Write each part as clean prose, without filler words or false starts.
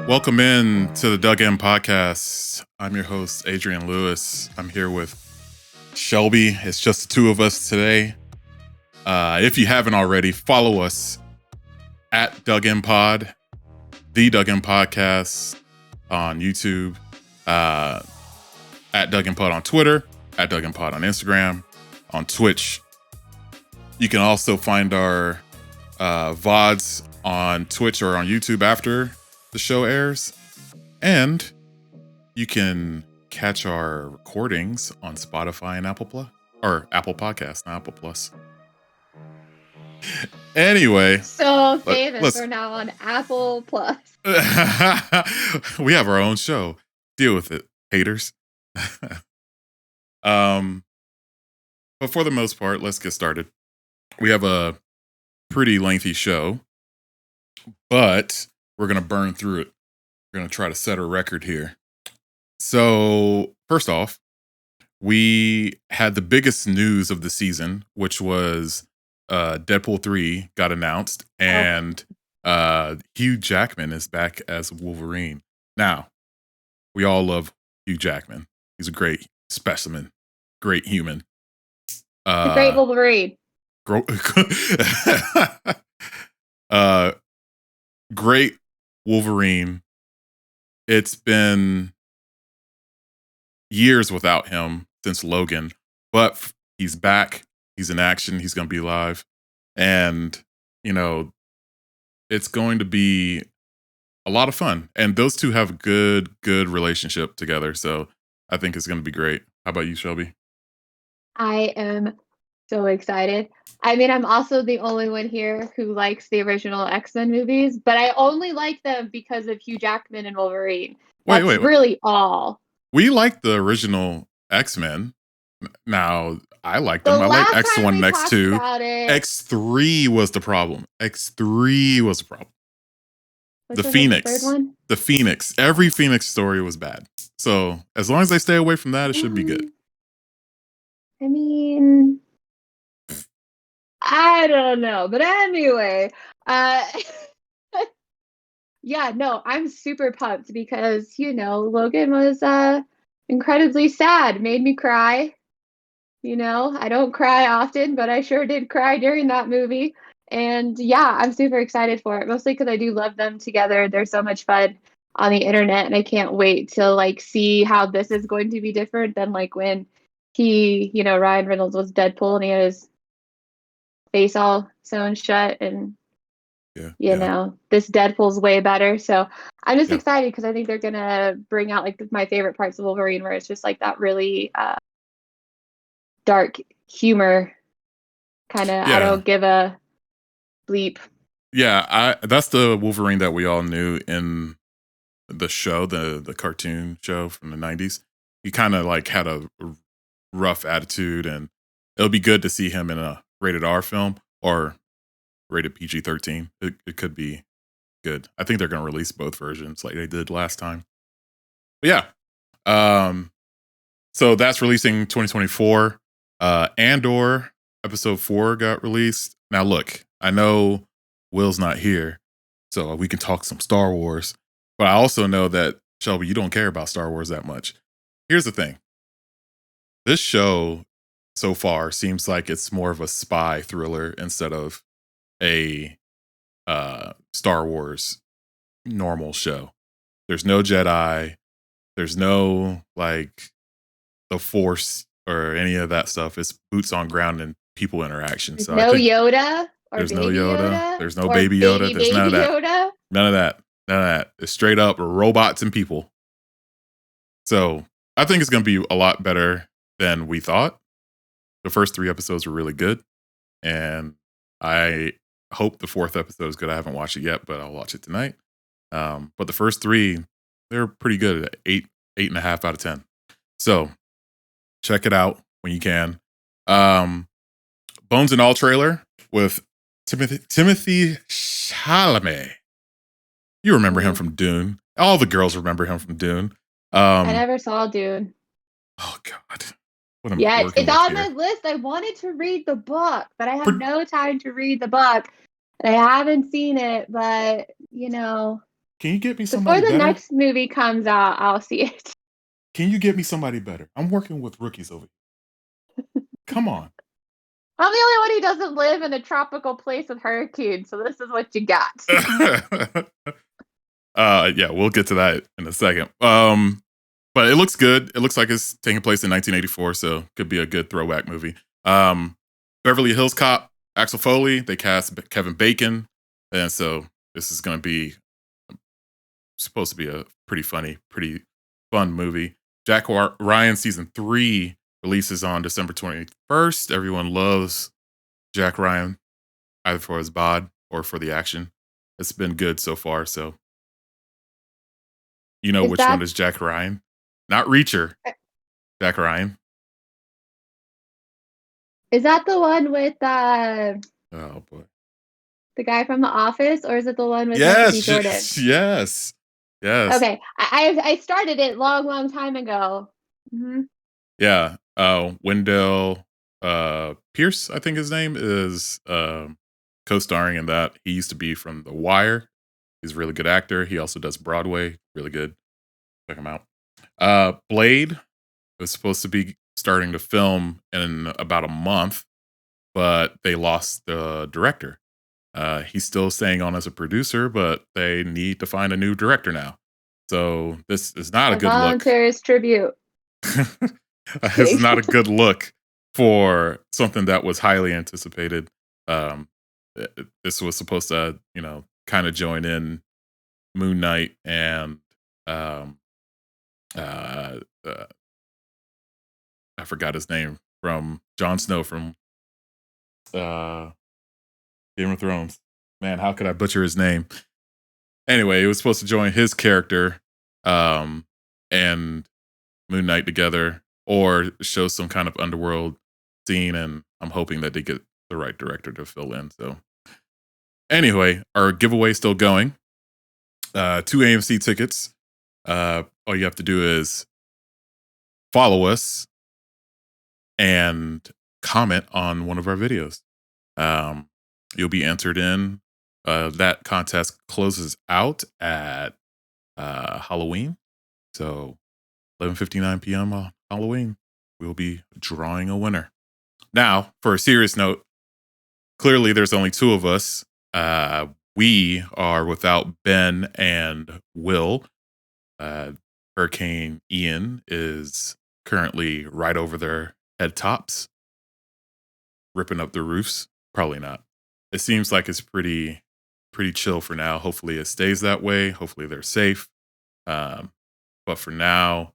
Welcome in to the Dug In Podcast. I'm your host, Adrian Lewis. I'm here with Shelby. It's just the two of us today. If you haven't already, follow us at Dug In Pod, the Dug In Podcast on YouTube, at Dug In Pod on Twitter, at Dug In Pod on Instagram, on Twitch. You can also find our VODs on Twitch or on YouTube after the show airs, and you can catch our recordings on Spotify and Apple Podcasts, not Apple Plus. Anyway, so famous. We're now on Apple Plus. We have our own show. Deal with it, haters. But for the most part, let's get started. We have a pretty lengthy show, but we're going to burn through it. We're going to try to set a record here. So, first off, we had the biggest news of the season, which was Deadpool 3 got announced, and Hugh Jackman is back as Wolverine. Now, we all love Hugh Jackman. He's a great specimen, great human. The great Wolverine. Great Wolverine. It's been years without him since Logan, but he's back. He's in action. He's going to be live. And, you know, it's going to be a lot of fun. And those two have a good relationship together. So I think it's going to be great. How about you, Shelby? I am so excited. I mean, I'm also the only one here who likes the original X-Men movies, but I only like them because of Hugh Jackman and Wolverine. That's really all. We like the original X-Men. Now, I like them. I like X1 and X2. X3 was the problem. X3 was the problem. The Phoenix. The Phoenix. Every Phoenix story was bad. So, as long as they stay away from that, it should be good. I mean, I don't know. But anyway, yeah, no, I'm super pumped because, you know, Logan was incredibly sad. Made me cry. You know, I don't cry often, but I sure did cry during that movie. And yeah, I'm super excited for it, mostly because I do love them together. They're so much fun on the internet, and I can't wait to like see how this is going to be different than like when Ryan Reynolds was Deadpool and he had his face all sewn shut, and you know, this Deadpool's way better. So I'm just excited because I think they're gonna bring out like my favorite parts of Wolverine, where it's just like that really dark humor kind of. I don't give a bleep. Yeah, that's the Wolverine that we all knew in the show, the cartoon show from the 90s. He kind of like had a rough attitude, and it'll be good to see him in a rated R film or rated PG-13. It could be good. I think they're going to release both versions like they did last time. But yeah. So that's releasing 2024. Andor episode 4 got released. Now look, I know Will's not here, so we can talk some Star Wars. But I also know that, Shelby, you don't care about Star Wars that much. Here's the thing. This show so far seems like it's more of a spy thriller instead of a Star Wars normal show. There's no Jedi. There's no like the Force or any of that stuff. It's boots on ground and people interaction. There's no Yoda. There's no Yoda. There's no baby Yoda. There's none of that. Yoda. None of that. It's straight up robots and people. So I think it's going to be a lot better than we thought. The first 3 episodes were really good, and I hope the 4th episode is good. I haven't watched it yet, but I'll watch it tonight. But the first 3, they're pretty good at 8.5 out of 10. So check it out when you can. Bones and All trailer with Timothy Chalamet. You remember him from Dune. All the girls remember him from Dune. I never saw Dune. Oh God. It's on my list. I wanted to read the book, but I have no time to read the book. And I haven't seen it, but you know, Can you get me Before somebody the better? next movie comes out, I'll see it. Can you get me somebody better? I'm working with rookies over here. Come on. I'm the only one who doesn't live in a tropical place with hurricanes, so this is what you got. Yeah, we'll get to that in a second. But it looks good. It looks like it's taking place in 1984, so could be a good throwback movie. Beverly Hills Cop, Axel Foley, they cast Kevin Bacon, and so this is going to be supposed to be a pretty funny, pretty fun movie. Jack Ryan season 3 releases on December 21st. Everyone loves Jack Ryan, either for his bod or for the action. It's been good so far. So you know Is which one that is Jack Ryan? Not Reacher. Jack Ryan. is that the one with Oh boy. the guy from The Office, or is it the one with Michael B. Yes, Jordan? yes, yes. Okay, I started it long time ago. Hmm. Yeah. Wendell Pierce, I think his name is co-starring in that. He used to be from The Wire. He's a really good actor. He also does Broadway. Really good. Check him out. Blade was supposed to be starting to film in about a month, but they lost the director. He's still staying on as a producer, but they need to find a new director now. So this is not a A good look. volunteer's tribute. This is not a good look for something that was highly anticipated. This was supposed to, kind of join in Moon Knight and um, uh, I forgot his name from Jon Snow from uh, Game of Thrones. Man, how could I butcher his name? Anyway, it was supposed to join his character and Moon Knight together, or show some kind of underworld scene. And I'm hoping that they get the right director to fill in. So, anyway, our giveaway is still going. 2 AMC tickets. All you have to do is follow us and comment on one of our videos. You'll be entered in. That contest closes out at Halloween. So 11:59 p.m. on Halloween, we'll be drawing a winner. Now, for a serious note, clearly there's only 2 of us. We are without Ben and Will. Hurricane Ian is currently right over their head tops, ripping up the roofs. Probably not. It seems like it's pretty chill for now. Hopefully it stays that way. Hopefully they're safe. But for now,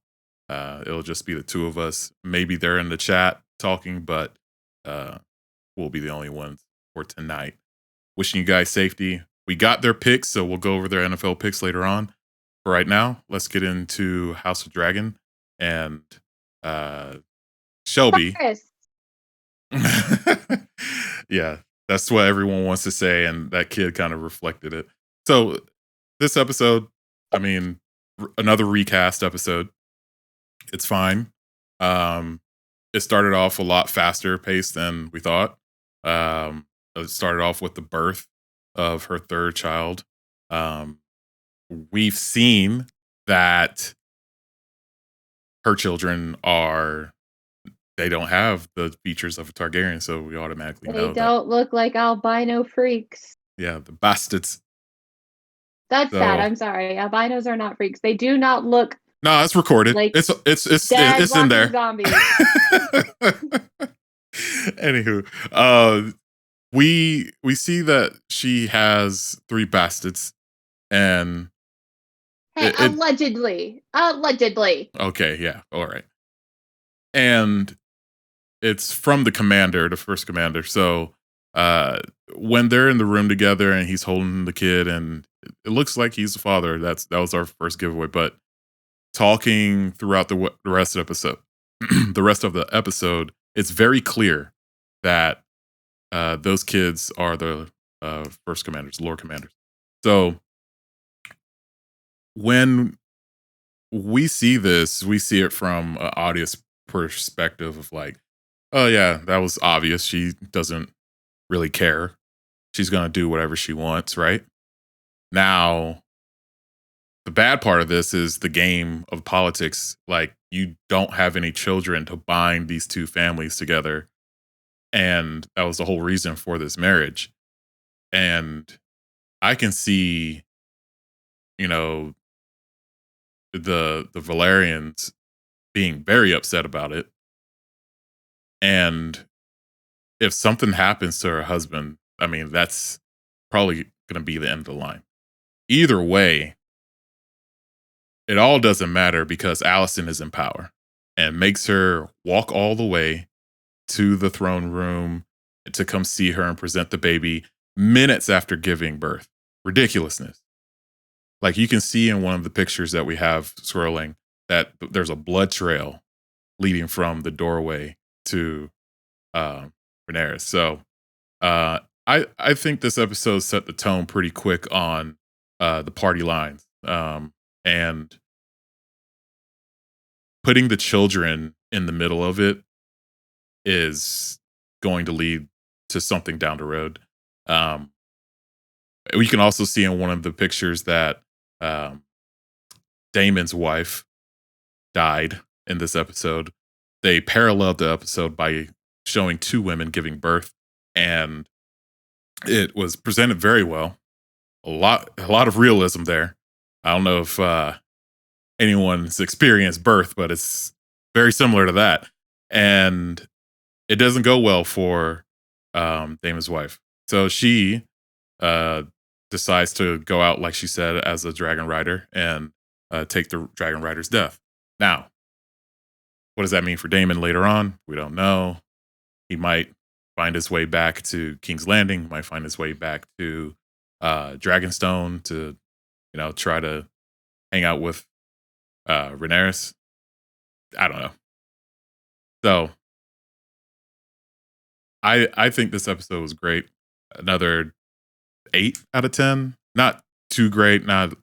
it'll just be the 2 of us. Maybe they're in the chat talking, but we'll be the only ones for tonight. Wishing you guys safety. We got their picks, so we'll go over their NFL picks later on. For right now, let's get into House of Dragon and Shelby. Chris. Yeah, that's what everyone wants to say, and that kid kind of reflected it. So this episode, I mean, another recast episode. It's fine. It started off a lot faster paced than we thought. It started off with the birth of her 3rd child. We've seen that her children they don't have the features of a Targaryen, so we automatically know They don't look like albino freaks. Yeah, the bastards. That's sad. I'm sorry. Albinos are not freaks. They do not look. No, it's recorded. Like it's dead in there. Zombies. Anywho, we see that she has 3 bastards, and Hey, allegedly. Okay, yeah, all right. And it's from the commander, the first commander. So when they're in the room together and he's holding the kid, and it looks like he's the father. That was our first giveaway. But talking throughout the rest of the episode, it's very clear that those kids are the first commanders, Lord commanders. So when we see this, we see it from an audience perspective of like, oh yeah, that was obvious. She doesn't really care. She's gonna do whatever she wants, right? Now the bad part of this is the game of politics. Like, you don't have any children to bind these two families together. And that was the whole reason for this marriage. And I can see, you know, the Valerians being very upset about it. And if something happens to her husband, I mean, that's probably going to be the end of the line. Either way, it all doesn't matter because Alicent is in power and makes her walk all the way to the throne room to come see her and present the baby minutes after giving birth. Ridiculousness. Like, you can see in one of the pictures that we have swirling that there's a blood trail leading from the doorway to Rhaenyra. So I think this episode set the tone pretty quick on the party lines. And putting the children in the middle of it is going to lead to something down the road. We can also see in one of the pictures that Daemon's wife died in this episode. They paralleled the episode by showing two women giving birth, and it was presented very well. A lot of realism there. I don't know if anyone's experienced birth, but it's very similar to that. And it doesn't go well for Daemon's wife. So she decides to go out, like she said, as a dragon rider and take the dragon rider's death. Now, what does that mean for Daemon later on? We don't know. He might find his way back to King's Landing, might find his way back to Dragonstone to, try to hang out with Rhaenyra. I don't know. So I think this episode was great. Another 8 out of 10. Not too great, not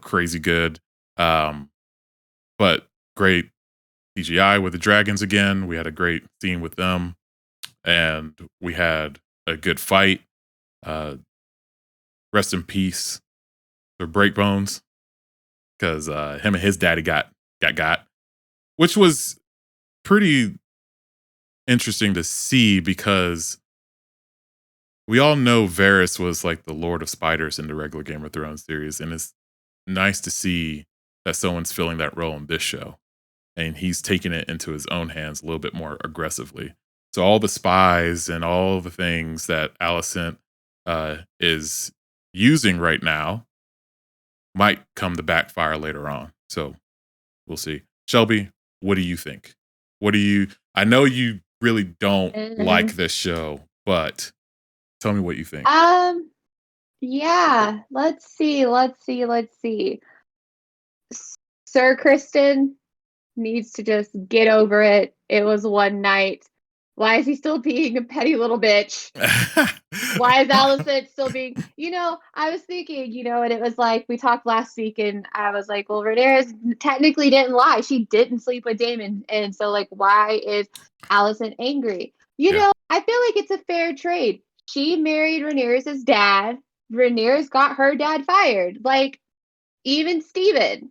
crazy good. But great CGI with the dragons again. We had a great scene with them. And we had a good fight. Rest in peace for Breakbones. Because him and his daddy got, which was pretty interesting to see because we all know Varys was like the Lord of Spiders in the regular Game of Thrones series, and it's nice to see that someone's filling that role in this show, and he's taking it into his own hands a little bit more aggressively. So all the spies and all the things that Alicent is using right now might come to backfire later on. So we'll see. Shelby, what do you think? I know you really don't like this show, but tell me what you think. Yeah, let's see. Sir Criston needs to just get over it. It was one night. Why is he still being a petty little bitch? Why is Alicent still being, I was thinking, and it was like, we talked last week and I was like, well, Rhaenyra technically didn't lie. She didn't sleep with Daemon. And so like, why is Alicent angry? I feel like it's a fair trade. She married Rhaenyra's dad. Rhaenyra's got her dad fired. Like, even Steven,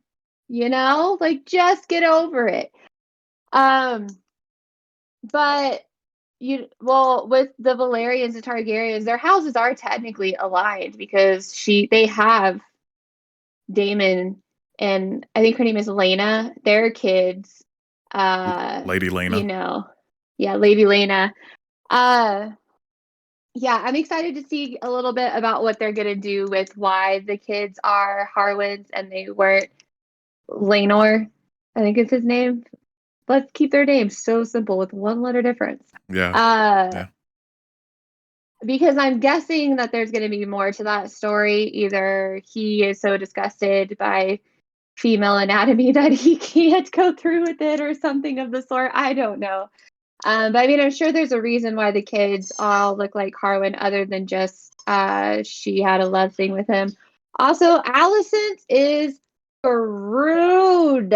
like, just get over it. But with the Valerians and Targaryens, their houses are technically aligned because they have Daemon and I think her name is Laena. Their kids, Lady Laena. Yeah, Lady Laena. Yeah, I'm excited to see a little bit about what they're gonna do with why the kids are Harwins and they weren't Laenor. I think it's his name. Let's keep their names so simple with one letter difference. Yeah. Because I'm guessing that there's going to be more to that story. Either he is so disgusted by female anatomy that he can't go through with it or something of the sort. I don't know. But I mean, I'm sure there's a reason why the kids all look like Harwin other than just she had a love thing with him. Also, Alicent is rude.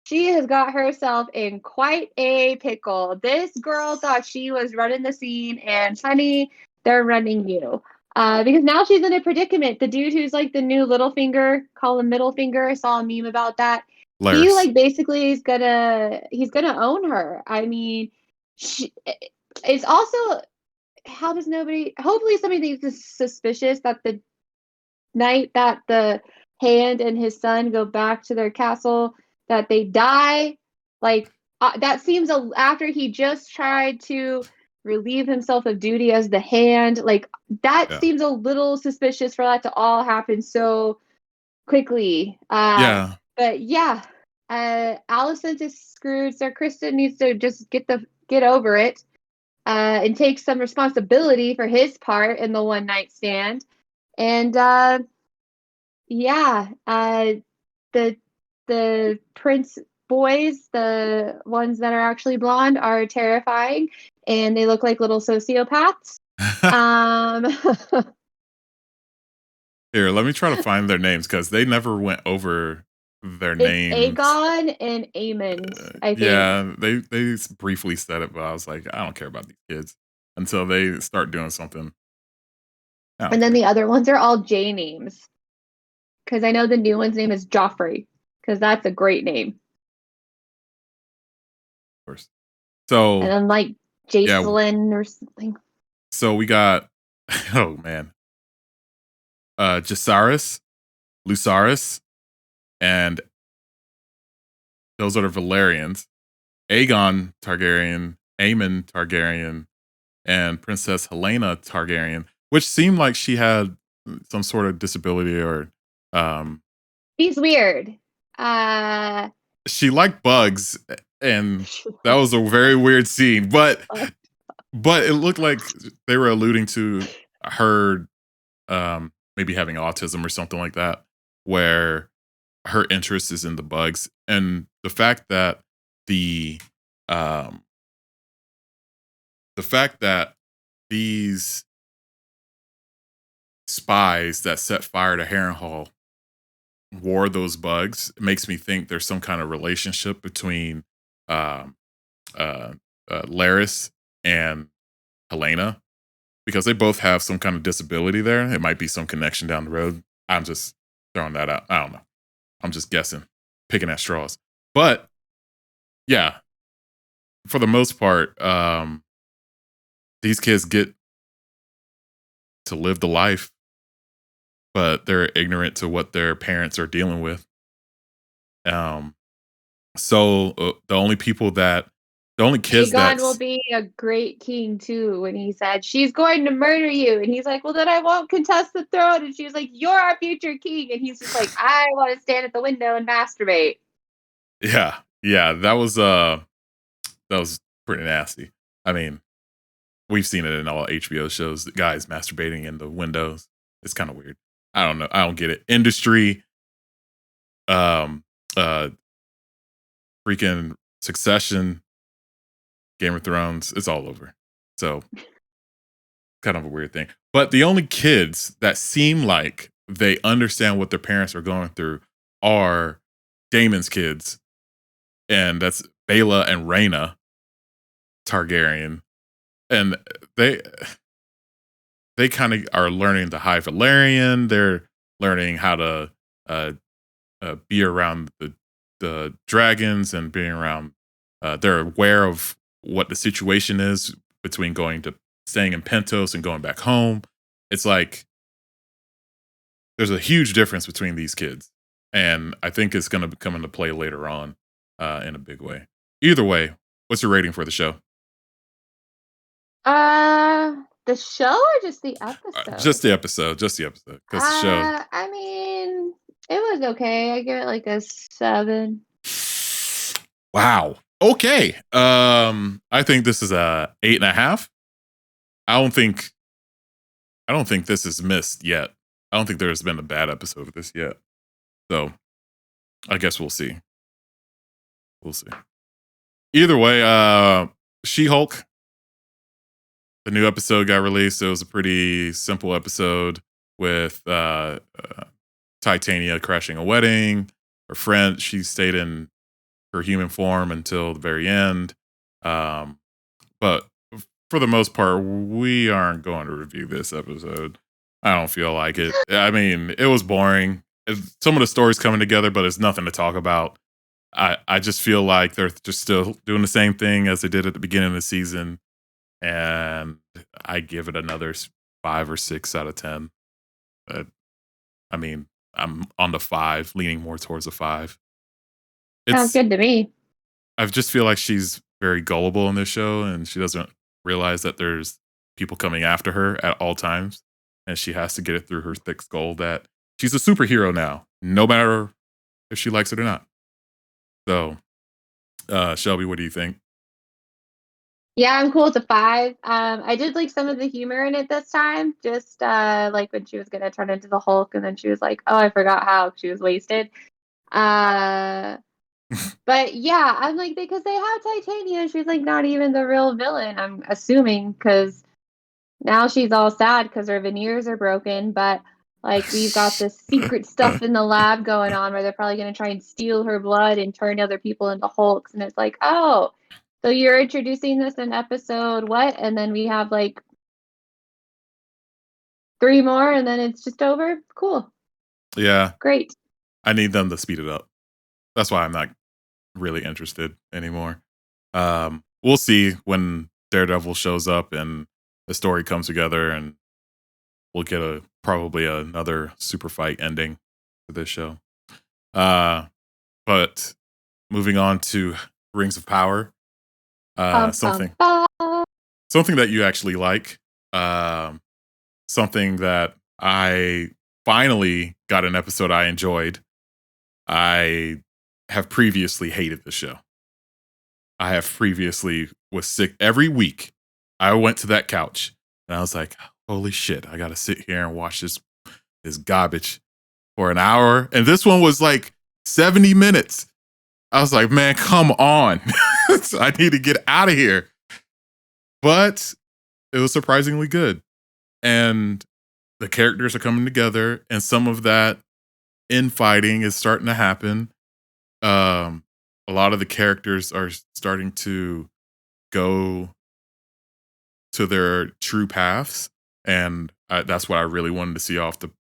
She has got herself in quite a pickle. This girl thought she was running the scene, and honey, they're running you. Because now she's in a predicament. The dude who's like the new Littlefinger, call him middle finger. I saw a meme about that. He Laris. like basically he's gonna own her. I mean, it's also, how does nobody? Hopefully, somebody thinks it's suspicious that the night that the Hand and his son go back to their castle, that they die. Like that seems after he just tried to relieve himself of duty as the Hand. Like that Yeah. seems a little suspicious for that to all happen so quickly. Yeah. But yeah, Alicent is screwed. So Kristen needs to just get over it, and take some responsibility for his part in the one night stand. And yeah, the prince boys, the ones that are actually blonde, are terrifying, and they look like little sociopaths. Um, Here, let me try to find their names because they never went over their it's names. Aegon and Aemond, I think. Yeah, they briefly said it, but I was like, I don't care about these kids until they start doing something. And then the other ones are all J names, because I know the new one's name is Joffrey, because that's a great name. Of course. So And then like Jacelyn or something. So we got, oh man, Jacaerys, Lucerys, and those are the Valerians. Aegon Targaryen, Aemon Targaryen, and Princess Helena Targaryen, which seemed like she had some sort of disability or He's weird. She liked bugs, and that was a very weird scene. But it looked like they were alluding to her maybe having autism or something like that, where her interest is in the bugs, and the fact that um the fact that these spies that set fire to Harrenhal wore those bugs makes me think there's some kind of relationship between um Laris and Helena, because they both have some kind of disability there. It might be some connection down the road. I'm just throwing that out. I don't know. I'm just guessing, picking at straws. But yeah, for the most part, these kids get to live the life, but they're ignorant to what their parents are dealing with. So the only kids Aegon will be a great king too, when he said, she's going to murder you. And he's like, well, then I won't contest the throne. And she was like, you're our future king. And he's just like, I want to stand at the window and masturbate. Yeah. That was pretty nasty. I mean, we've seen it in all HBO shows, the guys masturbating in the windows. It's kind of weird. I don't know. I don't get it. Industry, freaking Succession, Game of Thrones, it's all over. So kind of a weird thing. But the only kids that seem like they understand what their parents are going through are Daemon's kids. And that's Baela and Rhaena Targaryen. And they kind of are learning the High Valyrian. They're learning how to be around the dragons and being around. They're aware of what the situation is between staying in Pentos and going back home. It's like there's a huge difference between these kids, and I think it's going to come into play later on in a big way. Either way, what's your rating for the show? The show or just the episode? Just the episode. Because the show. I mean, it was okay. I give it like a 7. Wow. Okay. I think this is a 8.5. I don't think this is missed yet. I don't think there's been a bad episode of this yet. So I guess we'll see. Either way, She-Hulk, the new episode got released. It was a pretty simple episode with Titania crashing a wedding. Her friend, she stayed in her human form until the very end. But for the most part, we aren't going to review this episode. I don't feel like it. I mean, it was boring. Some of the stories coming together, but it's nothing to talk about. I just feel like they're just still doing the same thing as they did at the beginning of the season, and I give it another 5 or 6 out of 10. Uh, I mean, I'm on the 5, leaning more towards a 5. Sounds It's good to me. I just feel like she's very gullible in this show, and she doesn't realize that there's people coming after her at all times, and she has to get it through her thick skull that she's a superhero now, no matter if she likes it or not. So, Shelby, what do you think? Yeah, I'm cool with the 5. I did like some of the humor in it this time. Just like when she was gonna turn into the Hulk, and then she was like, "Oh, I forgot how she was wasted." Uh, but yeah, I'm like because they have Titania, she's like not even the real villain. I'm assuming because now she's all sad because her veneers are broken. But like we've got this secret stuff in the lab going on where they're probably gonna try and steal her blood and turn other people into Hulks, and it's like, oh. So you're introducing this in episode what? And then we have like 3 more and then it's just over? Cool. Yeah, Great. I need them to speed it up. That's why I'm not really interested anymore. We'll see when Daredevil shows up and the story comes together, and we'll get a probably another super fight ending for this show. Uh, but moving on to Rings of Power, Bum, bum, something bum. something that you actually like, um, something that I finally got an episode I enjoyed. I have previously hated the show. I have previously was sick every week. I went to that couch and I was like, "Holy shit! I got to sit here and watch this garbage for an hour." And this one was like 70 minutes. I was like, "Man, come on! I need to get out of here." But it was surprisingly good, and the characters are coming together, and some of that infighting is starting to happen. Um, a lot of the characters are starting to go to their true paths, and that's what I really wanted to see off the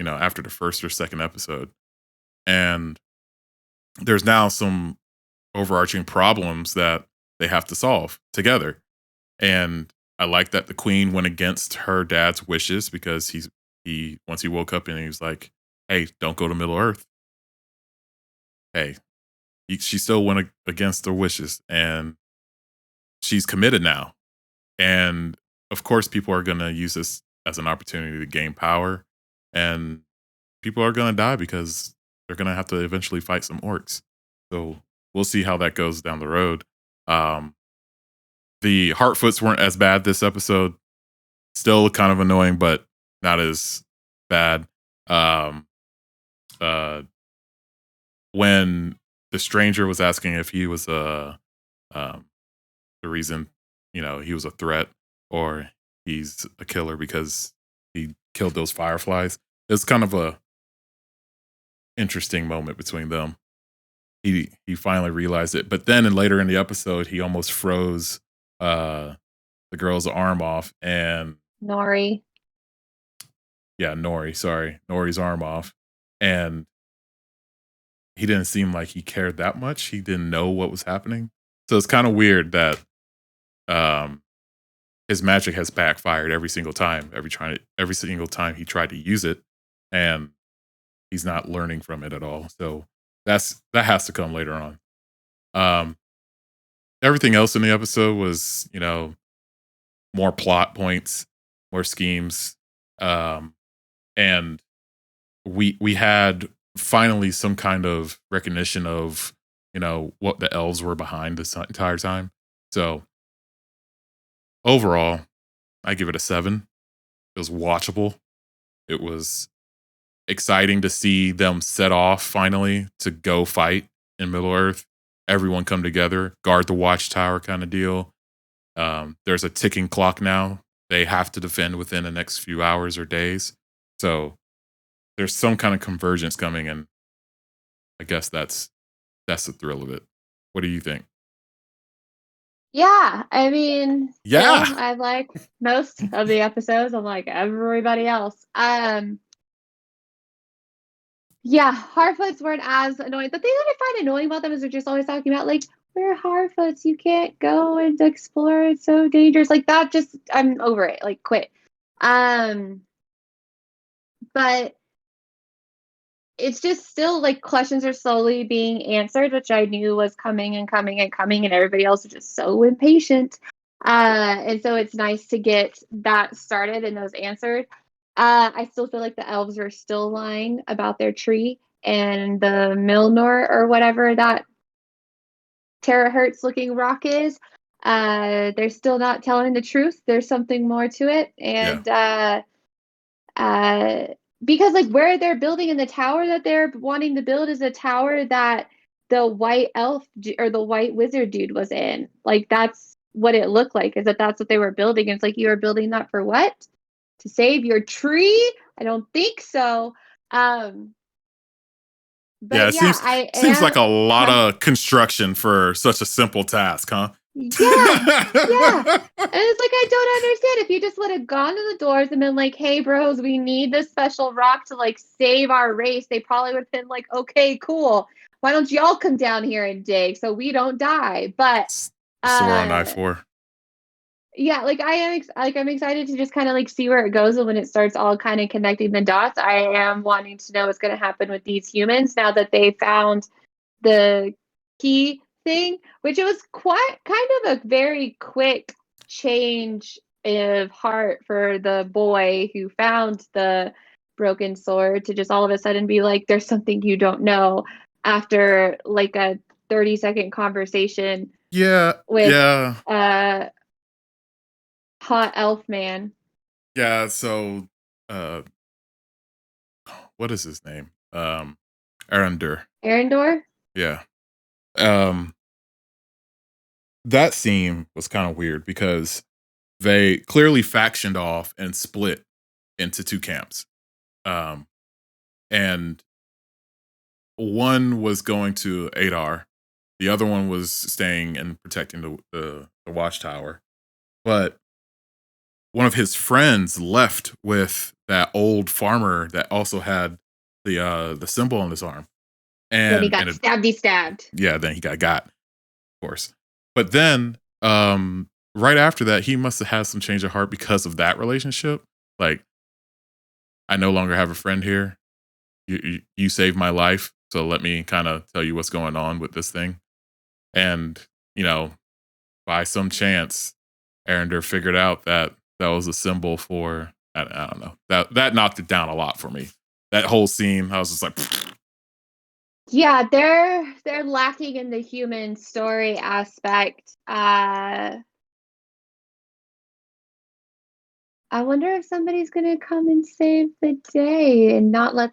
after the first or second episode. And there's now some overarching problems that they have to solve together. And I like that the queen went against her dad's wishes because he once he woke up and he was like, "Hey, don't go to Middle Earth." Hey, she still went against their wishes, and she's committed now. And of course, people are going to use this as an opportunity to gain power, and people are going to die because they're going to have to eventually fight some orcs. So we'll see how that goes down the road. Um, the Heartfoots weren't as bad this episode. Still kind of annoying, but not as bad. Um, uh, when the stranger was asking if he was um, the reason, he was a threat or he's a killer because he killed those fireflies. It's kind of a interesting moment between them. He finally realized it, but then and later in the episode, he almost froze uh, the girl's arm off, and Nori. yeah, Nori's arm off, and he didn't seem like he cared that much. He didn't know what was happening, so it's kind of weird that um, his magic has backfired every single time. Every single time he tried to use it, and he's not learning from it at all. So that has to come later on. Um, Everything else in the episode was, more plot points, more schemes, um, and we had finally some kind of recognition of what the elves were behind this entire time. So overall, I give it a 7. It was watchable. It was exciting to see them set off finally to go fight in Middle Earth. Everyone come together, guard the watchtower kind of deal. There's a ticking clock now. They have to defend within the next few hours or days. So there's some kind of convergence coming, and I guess that's the thrill of it. What do you think? Yeah, I mean, Yeah. still, I like most of the episodes. I'm like everybody else. Yeah, Harfoots weren't as annoying. The thing that I find annoying about them is they're just always talking about like we're Harfoots, you can't go and explore. It's so dangerous. Like that. Just I'm over it. Like quit. Um, but it's just still like questions are slowly being answered, which I knew was coming and coming and coming, and everybody else is just so impatient. And so it's nice to get that started and those answered. I still feel like the elves are still lying about their tree and the Milnor or whatever that terahertz looking rock is. They're still not telling the truth. There's something more to it. Yeah. And uh, because like where they're building in the tower that they're wanting to build is a tower that the white elf or the white wizard dude was in. Like that's what it looked like. Is that that's what they were building? It's like you are building that for what? To save your tree? I don't think so. Um, Yeah, but it yeah, seems I seems am. like a lot Huh? of construction for such a simple task, huh? Yeah, yeah. And it's like I don't understand. If you just would have gone to the doors and been like, "Hey, bros, we need this special rock to like save our race," they probably would have been like, "Okay, cool. Why don't y'all come down here and dig so we don't die?" But Sauron I uh, 4. yeah, like I'm excited to just kind of like see where it goes, and when it starts all kind of connecting the dots, I am wanting to know what's going to happen with these humans now that they found the key thing, which it was quite kind of a very quick change of heart for the boy who found the broken sword to just all of a sudden be like, there's something you don't know after like a 30-second conversation Yeah, with yeah. uh hot elf man. Yeah, so uh what is his name? Arendur. Arendor? Yeah. Um that scene was kind of weird because they clearly factioned off and split into two camps. Um and one was going to Adar, the other one was staying and protecting the watchtower. But one of his friends left with that old farmer that also had the symbol on his arm. Then he And got it, stabbed. yeah, then he got, of course. But then right after that, he must have had some change of heart because of that relationship. Like, I no longer have a friend here. You saved my life, so let me kind of tell you what's going on with this thing. And you know, by some chance, Arender figured out that that was a symbol for I don't know, that knocked it down a lot for me. That whole scene, I was just like, Yeah, they're lacking in the human story aspect. I wonder if somebody's gonna come and save the day and not let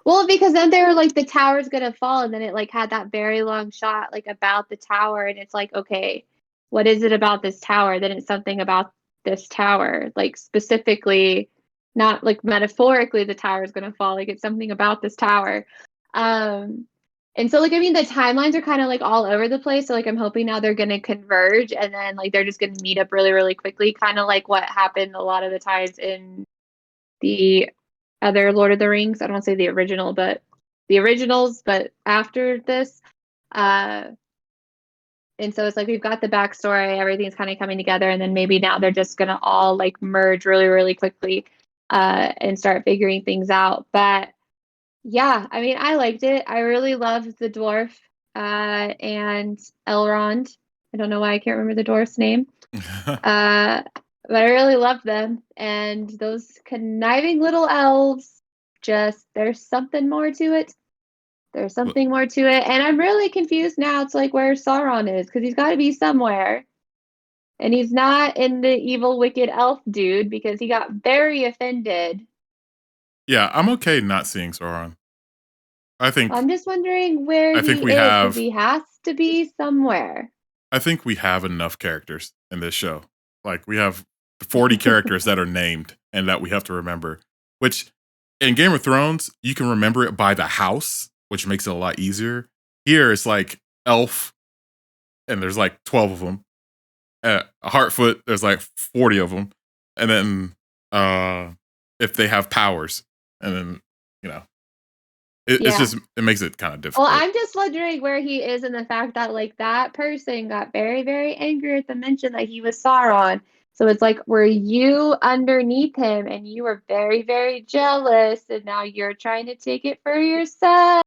well, because then they were like the tower's gonna fall, and then it like had that very long shot like about the tower, and it's like, okay, what is it about this tower? Then it's something about this tower, like specifically, not like metaphorically the tower is gonna fall, like it's something about this tower. Um, and so like I mean the timelines are kind of like all over the place. So like I'm hoping now they're gonna converge and then like they're just gonna meet up really, really quickly, kind of like what happened a lot of the times in the other Lord of the Rings. I don't want to say the original, but the originals, but after this. Uh and so it's like we've got the backstory, everything's kind of coming together, and then maybe now they're just gonna all like merge really, really quickly and start figuring things out. But yeah, I mean, I liked it. I really loved the dwarf and Elrond. I don't know why I can't remember the dwarf's name. Uh, but I really loved them. And those conniving little elves, just there's something more to it. There's well, something more to it. And I'm really confused now. It's like where Sauron is, because he's got to be somewhere. And he's not in the evil, wicked elf dude because he got very offended. yeah, I'm okay not seeing Sauron. I think I'm just wondering where I think he we is because have he has to be somewhere. I think we have enough characters in this show. Like we have 40 characters that are named and that we have to remember. Which in Game of Thrones, you can remember it by the house, which makes it a lot easier. Here it's like elf, and there's like 12 of them. Hartfoot, there's like 40 of them, and then if they have powers, and then you know, it's just it makes it kind of difficult. Well, I'm just wondering where he is in the fact that like that person got very, very angry at the mention that he was Sauron. So it's like, were you underneath him and you were very, very jealous, and now you're trying to take it for yourself?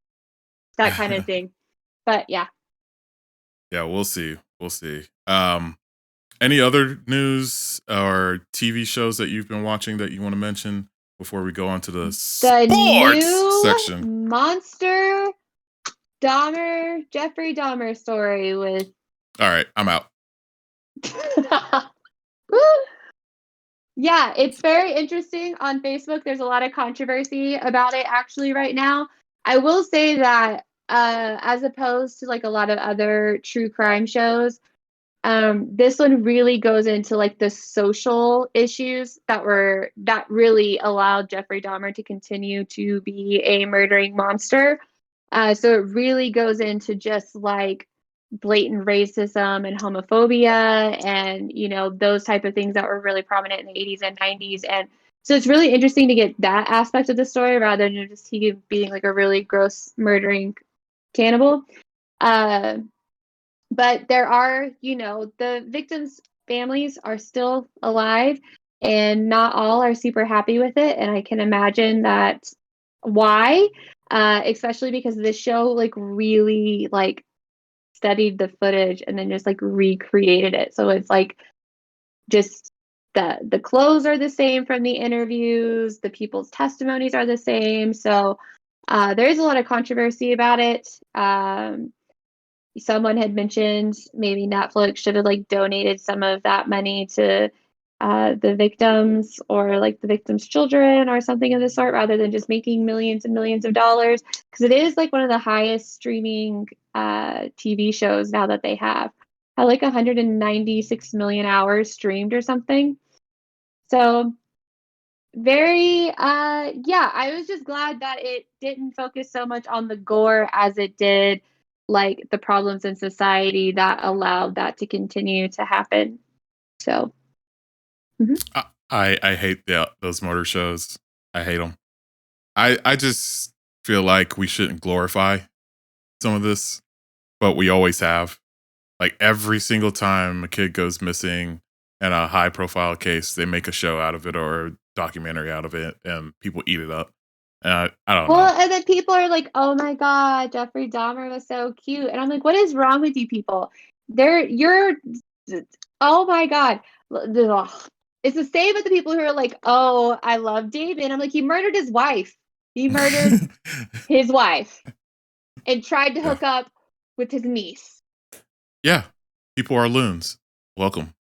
That kind of thing. But yeah. Yeah, we'll see. We'll see. Any other news or TV shows that you've been watching that you want to mention before we go on to the sports new section? Monster Jeffrey Dahmer story with. All right, I'm out. Yeah, it's very interesting on Facebook. There's a lot of controversy about it actually right now. I will say that as opposed to like a lot of other true crime shows, this one really goes into like the social issues that really allowed Jeffrey Dahmer to continue to be a murdering monster. So it really goes into just like blatant racism and homophobia and those type of things that were really prominent in the 80s and 90s. And so it's really interesting to get that aspect of the story rather than just he being like a really gross murdering cannibal. But there are, the victims' families are still alive, and not all are super happy with it. And I can imagine that why, especially because this show like really like studied the footage and then just like recreated it. So it's like just the clothes are the same from the interviews, the people's testimonies are the same. So there is a lot of controversy about it. Someone had mentioned maybe Netflix should have like donated some of that money to the victims or like the victims' children or something of the sort, rather than just making millions and millions of dollars, because it is like one of the highest streaming TV shows now that they have. Had like 196 million hours streamed or something. So very I was just glad that it didn't focus so much on the gore as it did like the problems in society that allowed that to continue to happen. So I hate those murder shows. I hate them. I just feel like we shouldn't glorify some of this, but we always have. Like every single time a kid goes missing in a high profile case, they make a show out of it or a documentary out of it, and people eat it up. And I don't know. Well, and then people are like, "Oh my god, Jeffrey Dahmer was so cute," and I'm like, "What is wrong with you people? Oh my god." It's the same with the people who are like, "Oh, I love David." I'm like, he murdered his wife. He murdered his wife and tried to hook up with his niece. Yeah. People are loons. Welcome.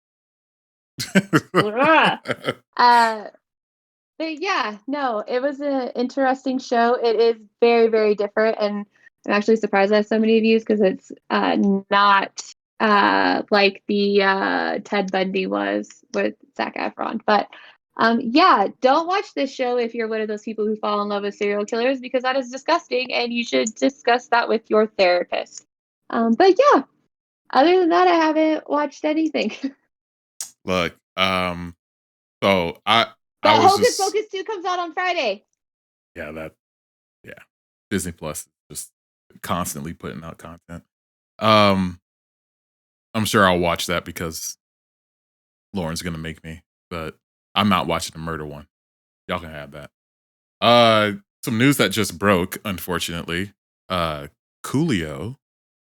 But yeah, no, it was an interesting show. It is very, very different. And I'm actually surprised that so many views because it's not like the Ted Bundy was with Zac Efron. But yeah, don't watch this show if you're one of those people who fall in love with serial killers, because that is disgusting and you should discuss that with your therapist. But yeah, other than that, I haven't watched anything. Look, so Hocus Pocus 2 comes out on Friday. Yeah, Disney Plus is just constantly putting out content. I'm sure I'll watch that because Lauren's gonna make me, but I'm not watching the murder one. Y'all can have that. Some news that just broke, unfortunately. Coolio,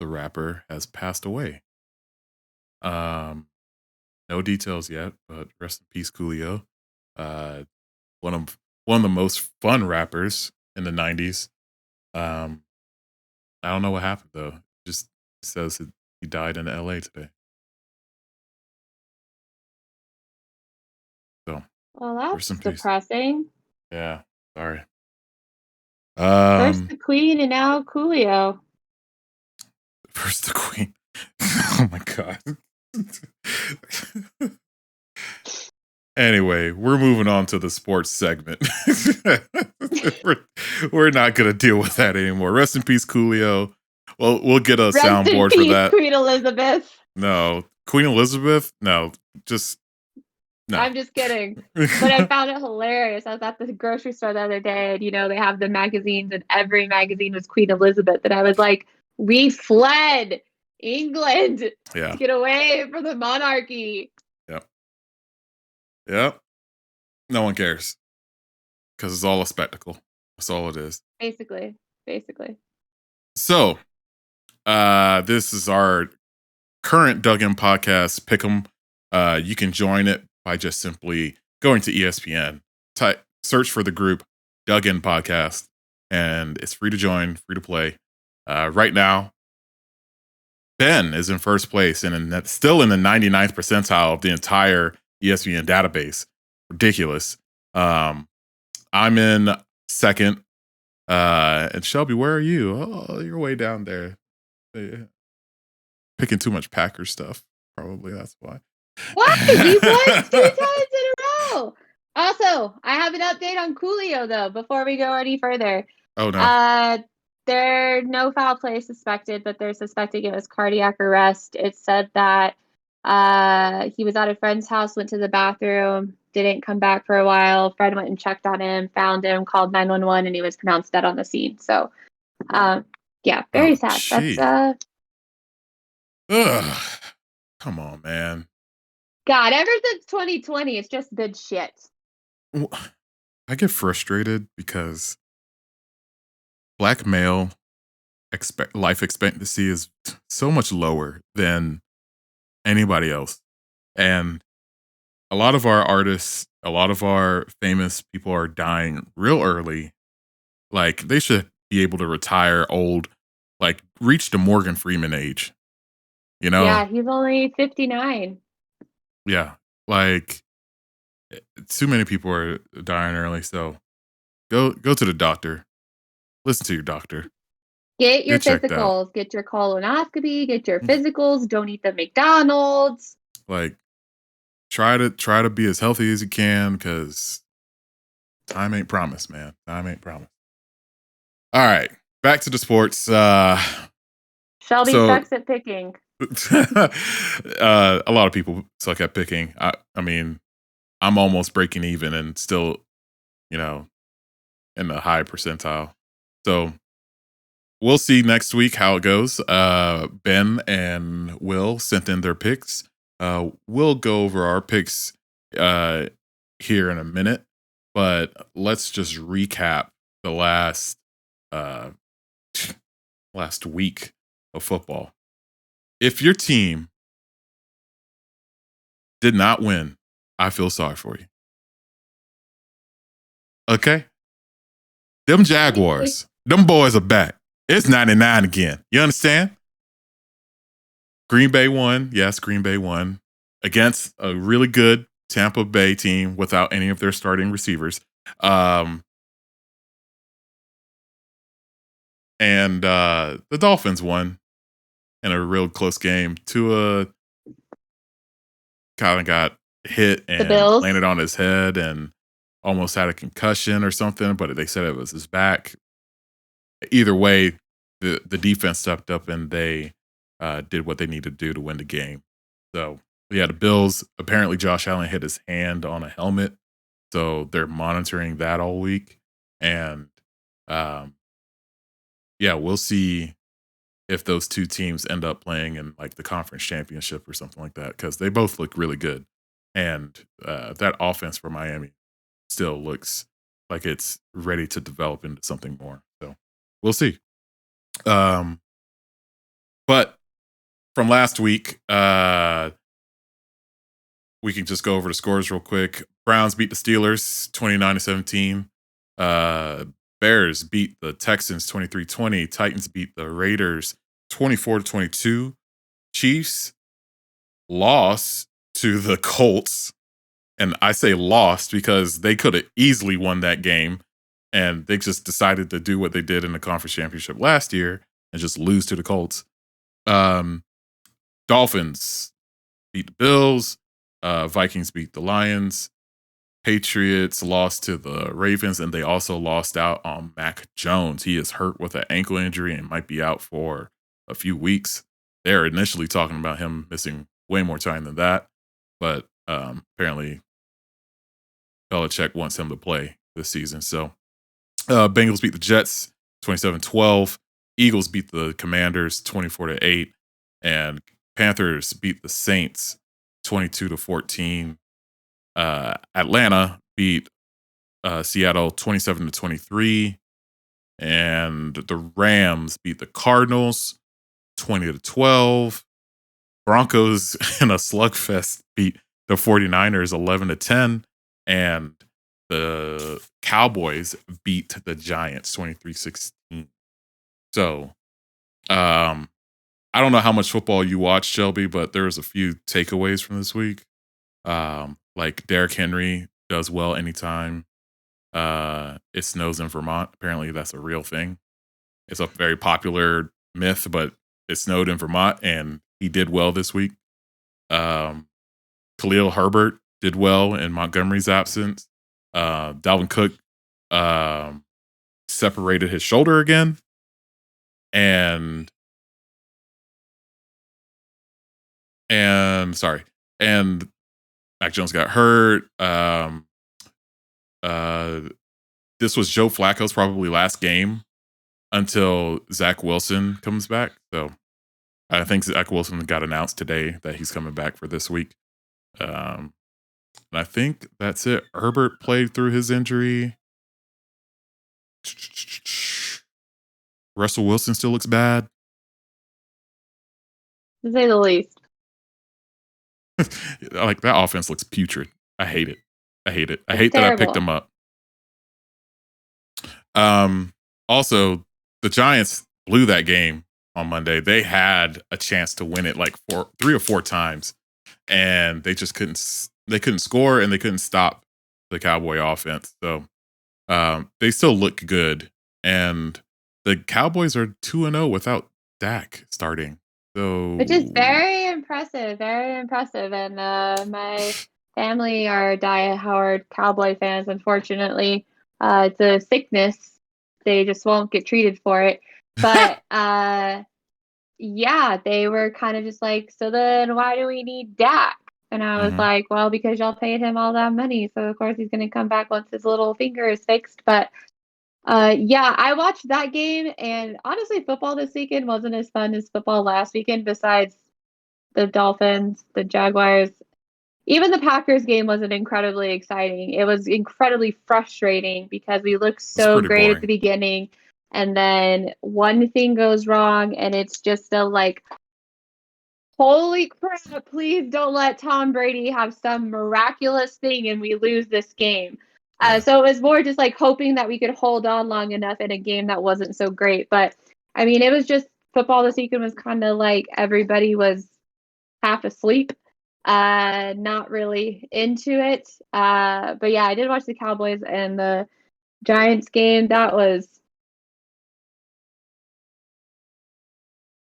the rapper, has passed away. No details yet, but rest in peace, Coolio. One of the most fun rappers in the 90s. I don't know what happened though. Just says he died in LA today. So, well, that's depressing. Yeah, sorry. First the Queen and now Coolio. First the Queen. Oh my god. Anyway, we're moving on to the sports segment. we're not going to deal with that anymore. Rest in peace, Coolio. Well, we'll get a soundboard for that. Queen Elizabeth. No, Queen Elizabeth? No, just no. I'm just kidding. But I found it hilarious. I was at the grocery store the other day, and they have the magazines, and every magazine was Queen Elizabeth. And I was like, we fled England Yeah. to get away from the monarchy. Yep. Yep. No one cares because it's all a spectacle. That's all it is. Basically. So, this is our current Dug In podcast, Pick'em. You can join it by just simply going to ESPN, search for the group Dug In Podcast, and it's free to join, free to play. Right now, Ben is in first place and still in the 99th percentile of the entire ESPN database. Ridiculous. I'm in second. And Shelby, where are you? Oh, you're way down there. Picking too much Packers stuff. Probably that's why. Why? We won 2 times in a row. Also, I have an update on Coolio, though, before we go any further. Oh, no. There's no foul play suspected, but they're suspecting it was cardiac arrest. It said that he was at a friend's house, went to the bathroom, didn't come back for a while. Friend went and checked on him, found him, called 911, and he was pronounced dead on the scene. So, yeah, very sad. Geez. That's Ugh. Come on, man. God, ever since 2020, it's just been shit. I get frustrated because Black male life expectancy is so much lower than anybody else. And a lot of our artists, a lot of our famous people are dying real early. Like, they should be able to retire old, like, reach the Morgan Freeman age. Yeah, he's only 59. Yeah, like, too many people are dying early. So go to the doctor. Listen to your doctor. Get your physicals. Get your colonoscopy. Get your physicals. Don't eat the McDonald's. Like, try to be as healthy as you can, because time ain't promised, man. Time ain't promised. All right, back to the sports. Shelby sucks at picking. A lot of people suck at picking. I mean, I'm almost breaking even and still, in the high percentile. So we'll see next week how it goes. Ben and Will sent in their picks. We'll go over our picks here in a minute, but let's just recap the last week of football. If your team did not win, I feel sorry for you. Okay? Them Jaguars, them boys are back. It's 99 again. You understand? Green Bay won. Yes, Green Bay won against a really good Tampa Bay team without any of their starting receivers. And the Dolphins won in a real close game. Tua kind of got hit and landed on his head and almost had a concussion or something, but they said it was his back. Either way, the defense stepped up and they did what they needed to do to win the game. So, yeah, the Bills, apparently Josh Allen hit his hand on a helmet, so they're monitoring that all week. And, yeah, we'll see if those two teams end up playing in, like, the conference championship or something like that, because they both look really good. And that offense for Miami still looks like it's ready to develop into something more. So we'll see. But from last week, we can just go over the scores real quick. Browns beat the Steelers 29-17. Bears beat the Texans 23-20. Titans beat the Raiders 24-22. Chiefs lost to the Colts. And I say lost because they could have easily won that game. And they just decided to do what they did in the conference championship last year and just lose to the Colts. Dolphins beat the Bills. Vikings beat the Lions. Patriots lost to the Ravens, and they also lost out on Mac Jones. He is hurt with an ankle injury and might be out for a few weeks. They're initially talking about him missing way more time than that. But apparently Belichick wants him to play this season. So Bengals beat the Jets 27-12. Eagles beat the Commanders 24-8. And Panthers beat the Saints 22-14. Atlanta beat Seattle 27-23. And the Rams beat the Cardinals 20-12. Broncos in a slugfest beat the 49ers 11-10. And the Cowboys beat the Giants 23-16. So, I don't know how much football you watch, Shelby, but there's a few takeaways from this week. Like Derrick Henry does well anytime it snows in Vermont. Apparently, that's a real thing. It's a very popular myth, but it snowed in Vermont, and he did well this week. Khalil Herbert did well in Montgomery's absence. Dalvin Cook separated his shoulder again, and Mac Jones got hurt. This was Joe Flacco's probably last game until Zach Wilson comes back. So I think Zach Wilson got announced today that he's coming back for this week. And I think that's it. Herbert played through his injury. Russell Wilson still looks bad. To say the least. Like, that offense looks putrid. I hate it. I hate that I picked him up. Also, the Giants blew that game on Monday. They had a chance to win it like 3 or 4 times, and they just couldn't score, and they couldn't stop the Cowboy offense. So they still look good, and the Cowboys are 2-0 without Dak starting. So, which is very impressive, and my family are die-hard Cowboy fans. Unfortunately, it's a sickness. They just won't get treated for it. But yeah, they were kind of just like, so then why do we need Dak? And I was like, well, because y'all paid him all that money, so of course he's going to come back once his little finger is fixed. But yeah, I watched that game, and honestly, football this weekend wasn't as fun as football last weekend, besides the Dolphins, the Jaguars. Even the Packers game wasn't incredibly exciting. It was incredibly frustrating because we looked so great at the beginning, and then one thing goes wrong, and it's just a like, holy crap, please don't let Tom Brady have some miraculous thing and we lose this game. So it was more just like hoping that we could hold on long enough in a game that wasn't so great. But I mean, it was just football this weekend was kind of like everybody was half asleep, not really into it. But yeah, I did watch the Cowboys and the Giants game. That was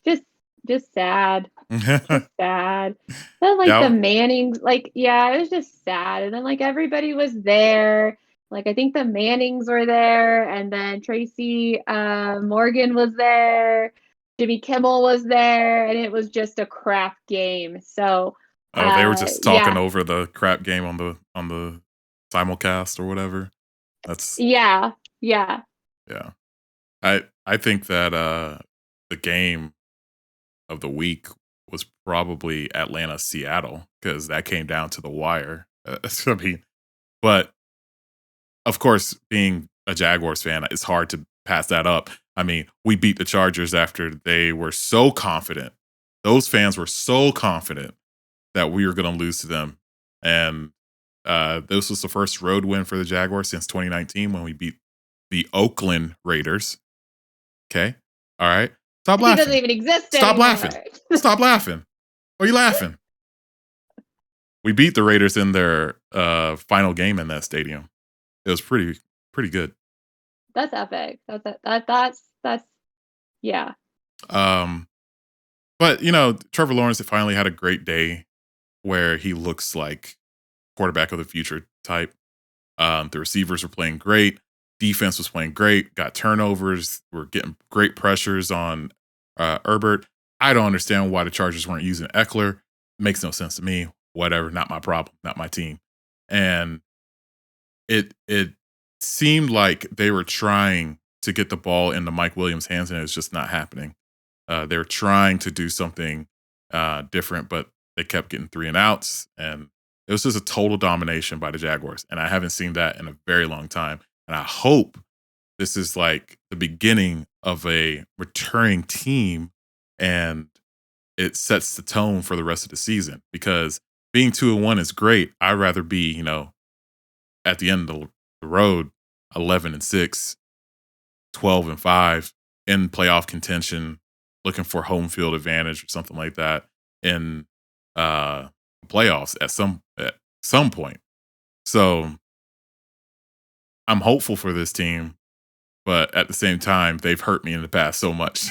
just sad. Just sad. Then like the Mannings, like, yeah, it was just sad. And then like everybody was there. Like I think the Mannings were there, and then Tracy Morgan was there, Jimmy Kimmel was there, and it was just a crap game. So they were just talking over the crap game on the simulcast or whatever. That's yeah. I think that the game of the week was probably Atlanta Seattle, because that came down to the wire. I mean, but of course, being a Jaguars fan, it's hard to pass that up. I mean, we beat the Chargers after they were so confident. Those fans were so confident that we were going to lose to them. And this was the first road win for the Jaguars since 2019 when we beat the Oakland Raiders. Okay. All right. Stop laughing. He doesn't even exist Stop anymore. laughing. Stop laughing. Why are you laughing? We beat the Raiders in their final game in that stadium. It was pretty good. That's epic. That's yeah. But you know, Trevor Lawrence finally had a great day where he looks like quarterback of the future type. The receivers were playing great. Defense was playing great. Got turnovers. We're getting great pressures on Herbert. I don't understand why the Chargers weren't using Eckler. makes no sense to me. Whatever, not my problem, not my team. And it seemed like they were trying to get the ball into Mike Williams' hands, and it's just not happening. They were trying to do something different, but they kept getting 3 and outs, and it was just a total domination by the Jaguars. And I haven't seen that in a very long time. And I hope this is like the beginning of a returning team, and it sets the tone for the rest of the season. Because being 2-1 is great. I'd rather be, at the end of the road, 11-6, 12-5 in playoff contention, looking for home field advantage or something like that in playoffs at some point. So I'm hopeful for this team, but at the same time, they've hurt me in the past so much.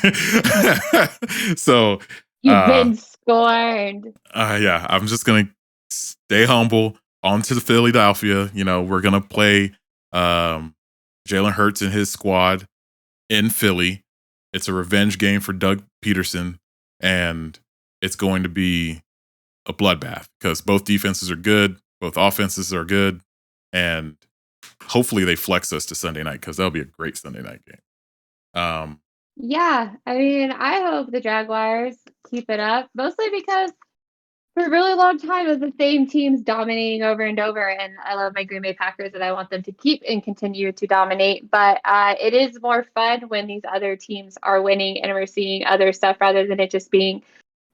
So You've been scorned. yeah, I'm just gonna stay humble. On to the Philadelphia. We're gonna play Jalen Hurts and his squad in Philly. It's a revenge game for Doug Peterson, and it's going to be a bloodbath because both defenses are good, both offenses are good, and hopefully they flex us to Sunday night because that'll be a great Sunday night game. Yeah, I mean, I hope the Jaguars keep it up, mostly because for a really long time it was the same teams dominating over and over, and I love my Green Bay Packers and I want them to keep and continue to dominate, but it is more fun when these other teams are winning and we're seeing other stuff rather than it just being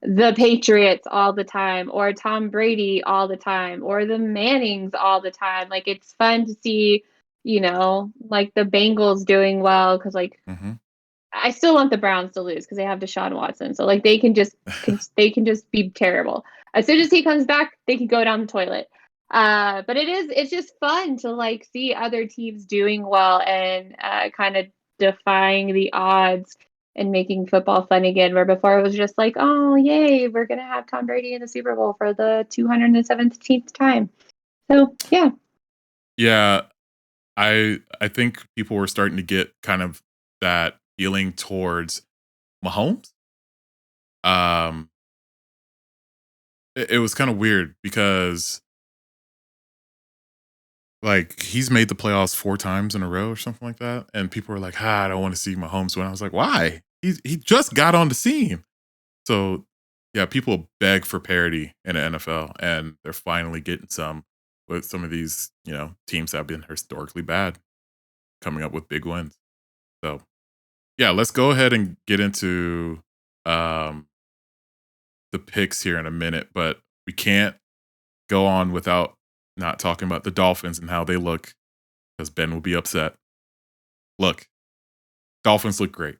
the Patriots all the time or Tom Brady all the time or the Mannings all the time. Like, it's fun to see, like the Bengals doing well because I still want the Browns to lose because they have Deshaun Watson. So like they can just be terrible. As soon as he comes back, they can go down the toilet. But it's just fun to like see other teams doing well and kind of defying the odds and making football fun again. Where before it was just like, oh yay, we're gonna have Tom Brady in the Super Bowl for the 217th time. So yeah. Yeah, I think people were starting to get kind of that feeling towards Mahomes. It was kind of weird because like he's made the playoffs 4 times in a row or something like that, and people were like, I don't want to see Mahomes win. I was like, why? He just got on the scene. So yeah, people beg for parity in the NFL, and they're finally getting some with some of these teams that have been historically bad coming up with big wins. So yeah, let's go ahead and get into the picks here in a minute, but we can't go on without not talking about the Dolphins and how they look because Ben will be upset. Look, Dolphins look great.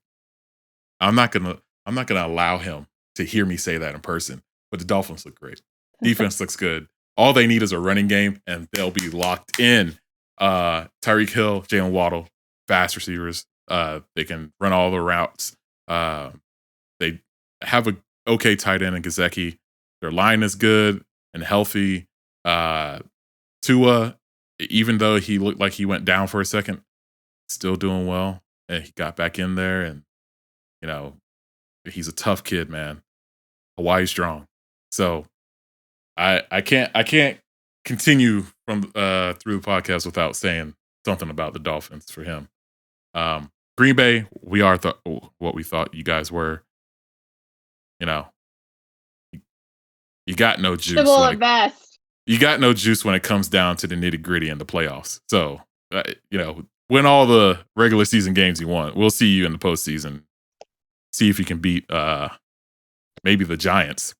I'm not gonna allow him to hear me say that in person, but the Dolphins look great. Defense looks good. All they need is a running game, and they'll be locked in. Tyreek Hill, Jalen Waddle, fast receivers. They can run all the routes. They have a okay tight end in Gesicki. Their line is good and healthy. Tua, even though he looked like he went down for a second, still doing well. And he got back in there, and he's a tough kid, man. Hawaii strong. So I can't continue from through the podcast without saying something about the Dolphins for him. Green Bay, we are what we thought you guys were. You got no juice. You got no juice when it comes down to the nitty gritty in the playoffs. So win all the regular season games you want. We'll see you in the postseason. See if you can beat maybe the Giants.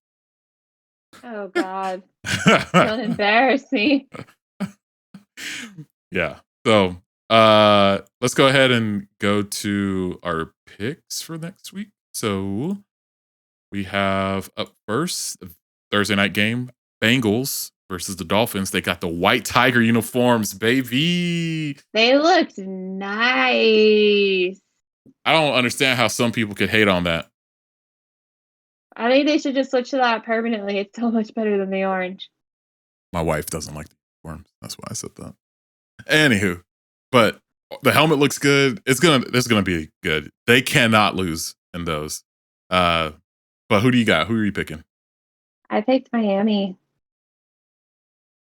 Oh God! Don't embarrass me. Yeah. So let's go ahead and go to our picks for next week. So we have up first Thursday night game, Bengals versus the Dolphins. They got the white tiger uniforms, baby. They looked nice. I don't understand how some people could hate on that. I think they should just switch to that permanently. It's so much better than the orange. My wife doesn't like the uniforms. That's why I said that. Anywho, but the helmet looks good. It's gonna be good. They cannot lose in those. But who do you got? Who are you picking? I picked Miami.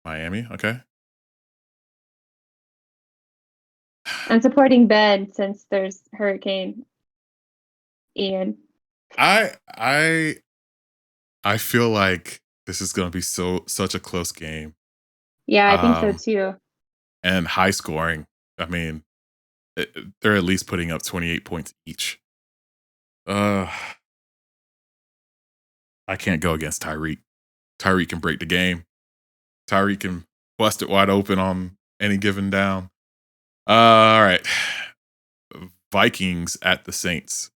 Miami. Okay. I'm supporting Ben since there's Hurricane Ian. I I feel like this is going to be such a close game. Yeah, I think so Um, too. and high scoring. I mean, they're at least putting up 28 points each. Uh, I can't go against Tyreek. Tyreek can break the game. Tyreek can bust it wide open on any given down. All right. Vikings at the Saints.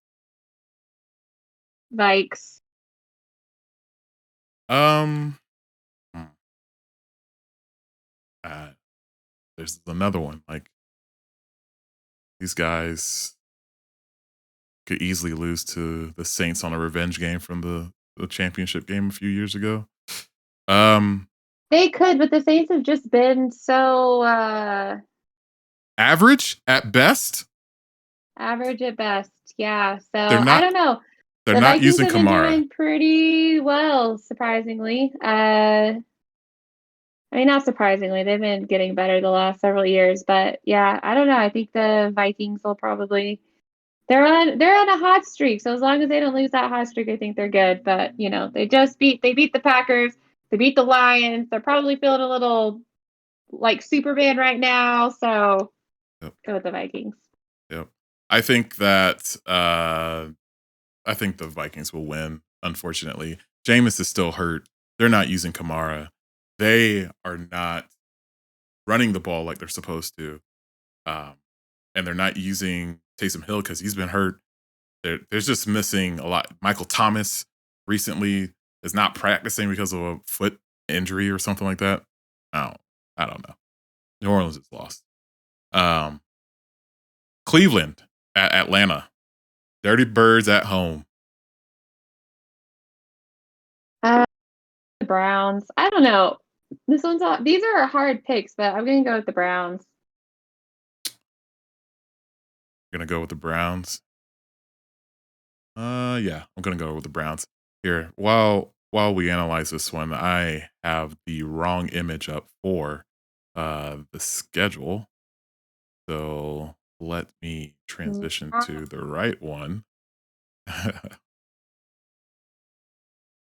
Vikes. Um, hmm, uh, there's another one. Like these guys could easily lose to the Saints on a revenge game from the championship game a few years ago. Um, They could, but the Saints have just been so Average at best. average at best. Yeah. So They're I not. don't know. They're The not Vikings using have been Kamara. doing pretty well, surprisingly. I mean, not surprisingly, they've been getting better the last several years. But yeah, I don't know. I think the Vikings will probably they're on a hot streak. So as long as they don't lose that hot streak, I think they're good. But they beat the Packers, they beat the Lions. They're probably feeling a little like Superman right now. So Yep. go with the Vikings. Yep. I think that I think the Vikings will win. Unfortunately, Jameis is still hurt. They're not using Kamara. They are not running the ball like they're supposed to, um, and they're not using Taysom Hill because he's been hurt. There's just missing a lot. Michael Thomas recently is not practicing because of a foot injury or something like that. I don't know. New Orleans is lost. Um, Cleveland at Atlanta. Dirty Birds at home. The Browns. I don't know. These are hard picks, but I'm gonna go with the Browns. Gonna go with the Browns. Yeah, I'm gonna go with the Browns. Here, while we analyze this one, I have the wrong image up for the schedule. So let me transition to the right one.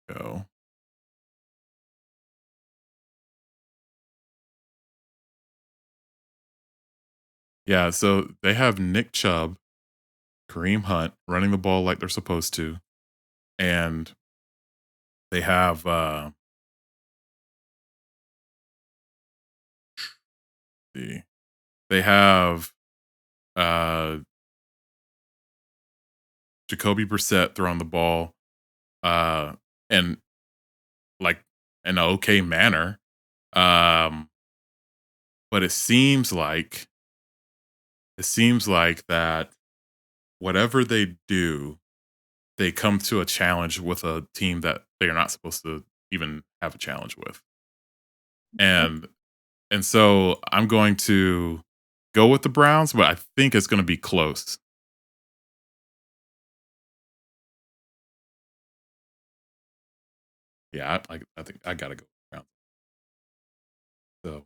Go. Yeah, so they have Nick Chubb, Kareem Hunt running the ball like they're supposed to, and they have the they have uh Jacoby Brissett throwing the ball uh and like in an okay manner. Um, but it seems like that whatever they do, they come to a challenge with a team that they are not supposed to even have a challenge with. And so I'm going to go with the Browns, but I think it's going to be close. Yeah, I think I gotta go with Browns. So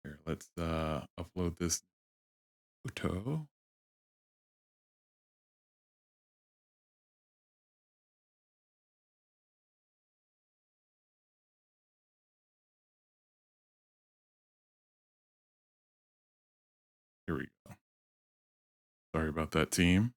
here, let's upload this photo. Here we go. Sorry about that, team.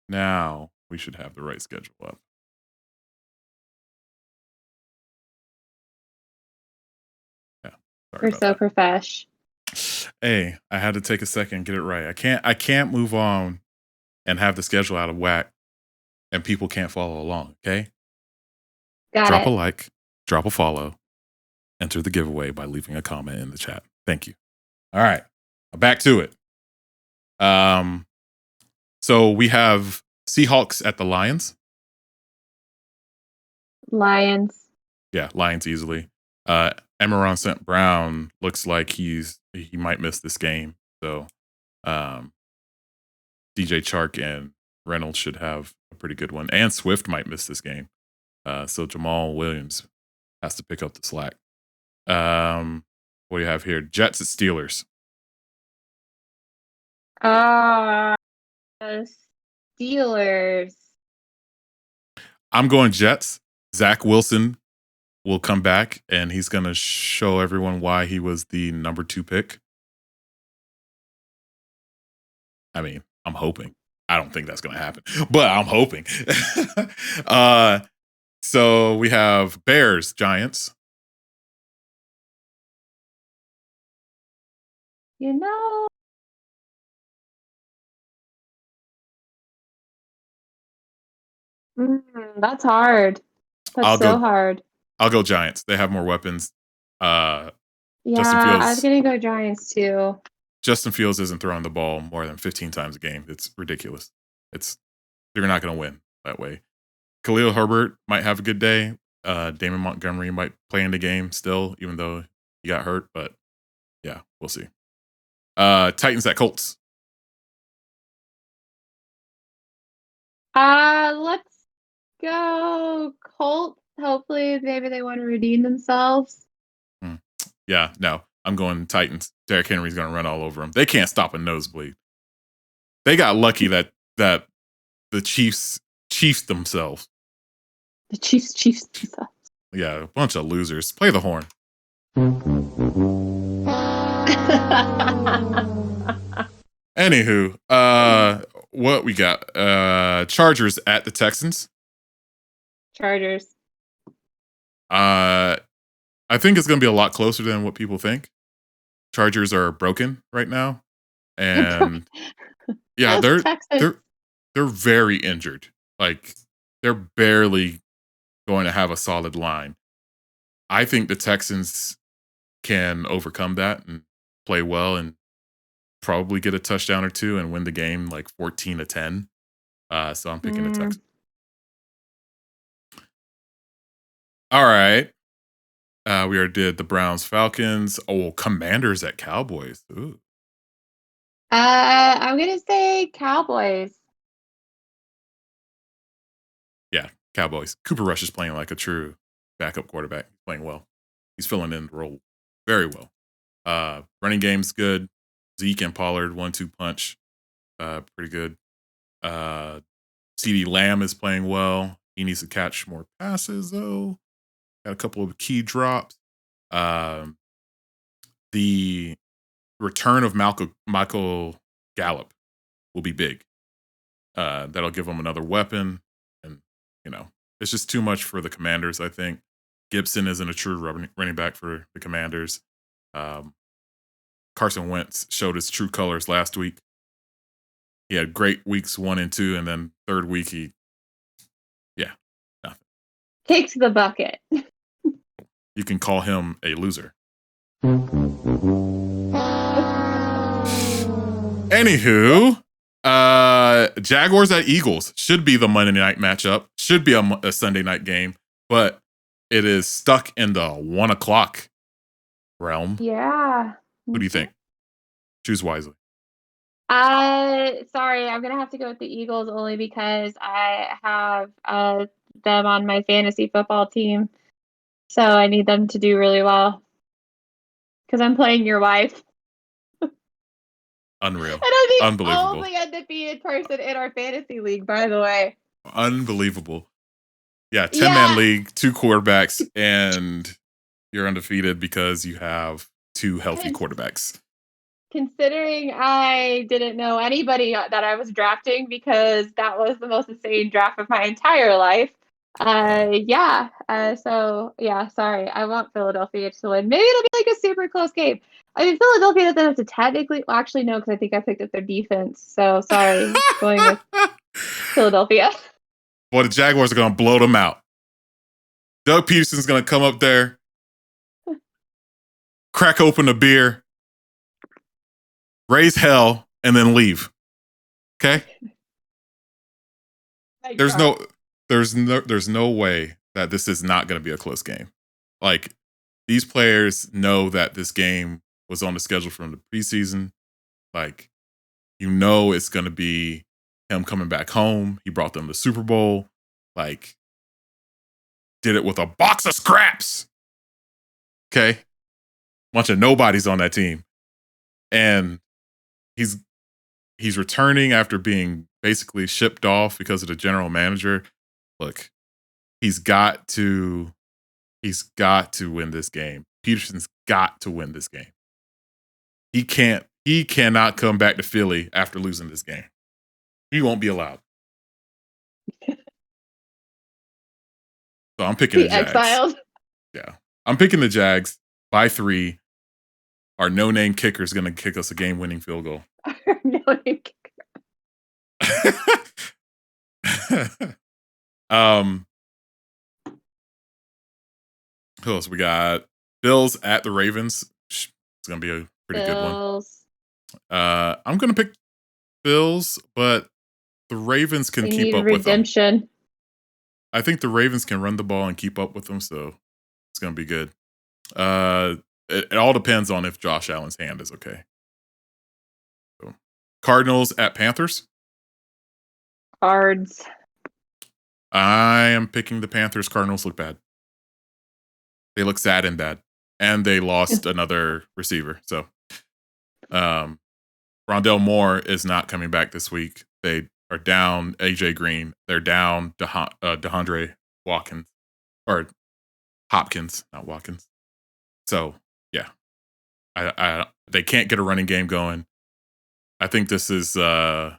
Now we should have the right schedule up. Yeah, sorry We're about so that. profesh. Hey, I had to take a second, get it right. I can't move on and have the schedule out of whack and people can't follow along, okay? Got Drop a it. like, drop a follow, enter the giveaway by leaving a comment in the chat. Thank you. All right, back to it. So we have Seahawks at the Lions. Lions. Yeah, Lions easily. Emeron St. Brown looks like he might miss this game. So DJ Chark and Reynolds should have a pretty good one. And Swift might miss this game. So Jamal Williams has to pick up the slack. What do you have here? Jets at Steelers. Steelers. I'm going Jets. Zach Wilson will come back, and he's going to show everyone why he was the number 2 pick. I mean, I'm hoping. I don't think that's going to happen, but I'm hoping. So we have Bears, Giants. You know, that's hard. That's hard. I'll go Giants. They have more weapons. Yeah, I was going to go Giants too. Justin Fields isn't throwing the ball more than 15 times a game. It's ridiculous. They're not going to win that way. Khalil Herbert might have a good day. Damon Montgomery might play in the game still, even though he got hurt. But yeah, we'll see. Titans at Colts. Let's go Colts. Hopefully, maybe they want to redeem themselves. Yeah, no, I'm going Titans. Derrick Henry's going to run all over them. They can't stop a nosebleed. They got lucky that the Chiefs themselves. The Chiefs themselves. Yeah, a bunch of losers. Play the horn. Anywho, what we got? Chargers at the Texans. Chargers. I think it's going to be a lot closer than what people think. Chargers are broken right now, and yeah, they're very injured. Like they're barely going to have a solid line. I think the Texans can overcome that and play well and probably get a touchdown or two and win the game like 14-10. So I'm picking the Texans. All right. We already did the Browns, Falcons. Oh, Commanders at Cowboys. Ooh. I'm gonna say Cowboys. Yeah, Cowboys. Cooper Rush is playing like a true backup quarterback. He's playing well. He's filling in the role very well. Running game's good. Zeke and Pollard 1-2 punch. Pretty good. CeeDee Lamb is playing well. He needs to catch more passes though. Got a couple of key drops. The return of Michael Gallup will be big. That'll give them another weapon. And, it's just too much for the Commanders, I think. Gibson isn't a true running back for the Commanders. Carson Wentz showed his true colors last week. He had great weeks 1 and 2, and then third week nothing. Kicks the bucket. You can call him a loser. Anywho, Jaguars at Eagles should be the Monday night matchup. Should be a Sunday night game, but it is stuck in the 1:00 realm. Yeah. Who do you think? Choose wisely. Sorry, I'm gonna have to go with the Eagles only because I have them on my fantasy football team. So I need them to do really well. Because I'm playing your wife. Unreal. And I'm the Unbelievable. only undefeated person in our fantasy league, by the way. Unbelievable. Yeah, 10-man league, 2 quarterbacks, and you're undefeated because you have 2 healthy quarterbacks. Considering I didn't know anybody that I was drafting because that was the most insane draft of my entire life. Sorry. I want Philadelphia to win. Maybe it'll be like a super close game. I mean, Philadelphia doesn't have to technically. Well, actually, no, because I think I picked up their defense. So sorry, going with Philadelphia. Well, the Jaguars are going to blow them out. Doug Peterson's going to come up there, crack open a beer, raise hell, and then leave. Okay? There's no way that this is not going to be a close game. Like, these players know that this game was on the schedule from the preseason. Like, it's going to be him coming back home. He brought them the Super Bowl. Like, did it with a box of scraps. Okay? Bunch of nobodies on that team. And he's returning after being basically shipped off because of the general manager. Look, he's got to win this game. Peterson's got to win this game. He cannot come back to Philly after losing this game. He won't be allowed. So I'm picking the Jags. Exiled. Yeah. I'm picking the Jags by 3. Our no-name kicker is going to kick us a game-winning field goal. No-name kicker. Who else we got? Bills at the Ravens. It's going to be a pretty good one. I'm going to pick Bills, but the Ravens can keep up with them. I think the Ravens can run the ball and keep up with them, so it's going to be good. It all depends on if Josh Allen's hand is okay. So, Cardinals at Panthers. Cards. I am picking the Panthers. Cardinals look bad. They look sad and bad. And they lost another receiver. So, Rondell Moore is not coming back this week. They are down AJ Green. They're down DeAndre Watkins. Or Hopkins, not Watkins. So, yeah. They can't get a running game going. I think this is going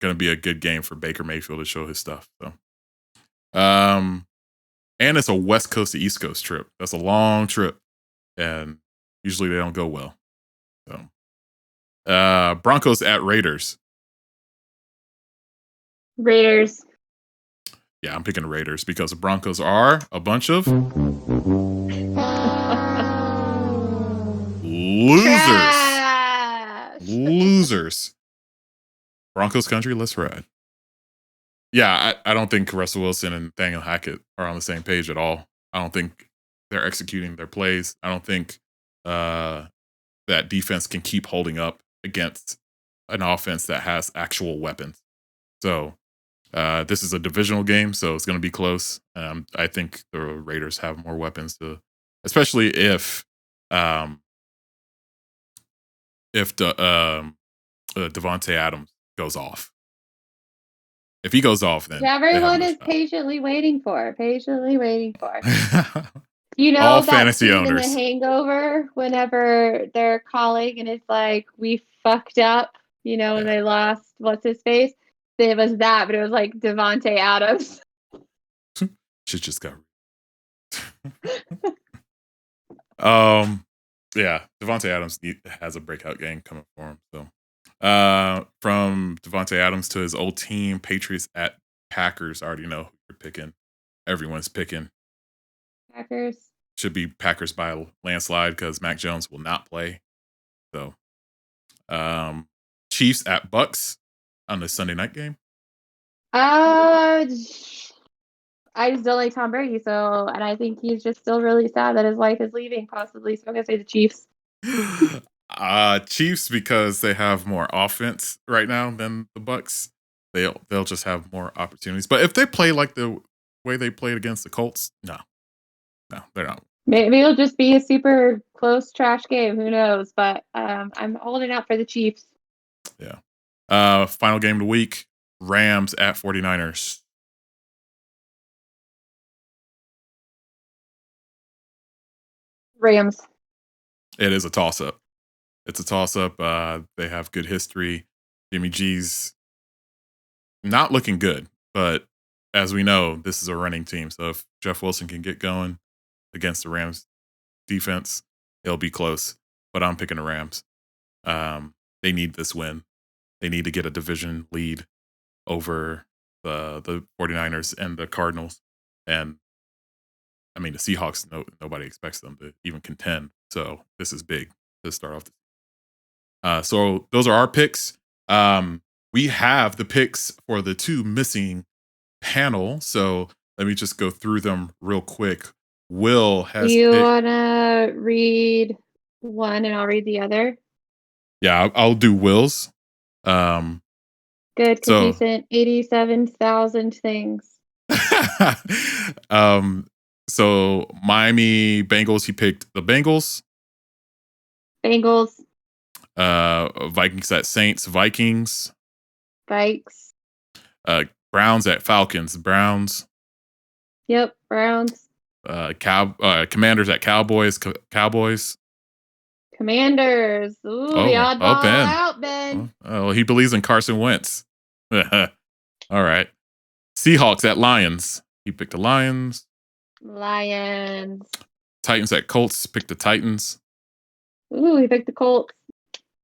to be a good game for Baker Mayfield to show his stuff. So, and it's a West Coast to East Coast trip. That's a long trip, and usually they don't go well. So, Broncos at Raiders. Raiders. Yeah, I'm picking Raiders because the Broncos are a bunch of losers. Broncos country, let's ride. Yeah, I don't think Russell Wilson and Nathaniel Hackett are on the same page at all. I don't think they're executing their plays. I don't think that defense can keep holding up against an offense that has actual weapons. So this is a divisional game, so it's going to be close. I think the Raiders have more weapons especially if Devontae Adams goes off. If he goes off, then everyone is patiently waiting for. All that fantasy scene owners. In The Hangover, whenever they're calling and it's like, we fucked up, when they lost what's his face. It was that, but it was like Devontae Adams. Shit just got. Yeah, Devontae Adams has a breakout game coming for him. So, from Devontae Adams to his old team, Patriots at Packers. I already know who you're picking. Everyone's picking Packers. Should be Packers by a landslide because Mac Jones will not play. So, Chiefs at Bucks on the Sunday night game. I just don't like Tom Brady, and I think he's just still really sad that his wife is leaving, possibly. So I'm gonna say the Chiefs. Chiefs because they have more offense right now than the Bucks. They'll just have more opportunities. But if they play like the way they played against the Colts, no, they're not. Maybe it'll just be a super close trash game. Who knows? But I'm holding out for the Chiefs. Yeah. Final game of the week: Rams at 49ers. Rams. It is a toss-up. It's a toss-up. They have good history. Jimmy G's not looking good, but as we know, this is a running team. So if Jeff Wilson can get going against the Rams defense, it'll be close. But I'm picking the Rams. They need this win. They need to get a division lead over the 49ers and the Cardinals. And I mean, the Seahawks, nobody expects them to even contend. So this is big to start off. So those are our picks. We have the picks for the two missing panel. So let me just go through them real quick. Will has You picked. wanna read one and I'll read the other? Yeah, I'll do Will's. Um, Good, because he so sent 87,000 things. so Miami Bengals, he picked the Bengals. Bengals, Vikings at Saints, Vikings. Vikes. Browns at Falcons, Browns. Yep, Browns. Commanders at Cowboys, Cowboys. Commanders. Ooh, the oddball Ben. out, Ben. Oh, he believes in Carson Wentz. All right. Seahawks at Lions. He picked the Lions. Lions. Titans at Colts. Picked the Titans. Ooh, he picked the Colts.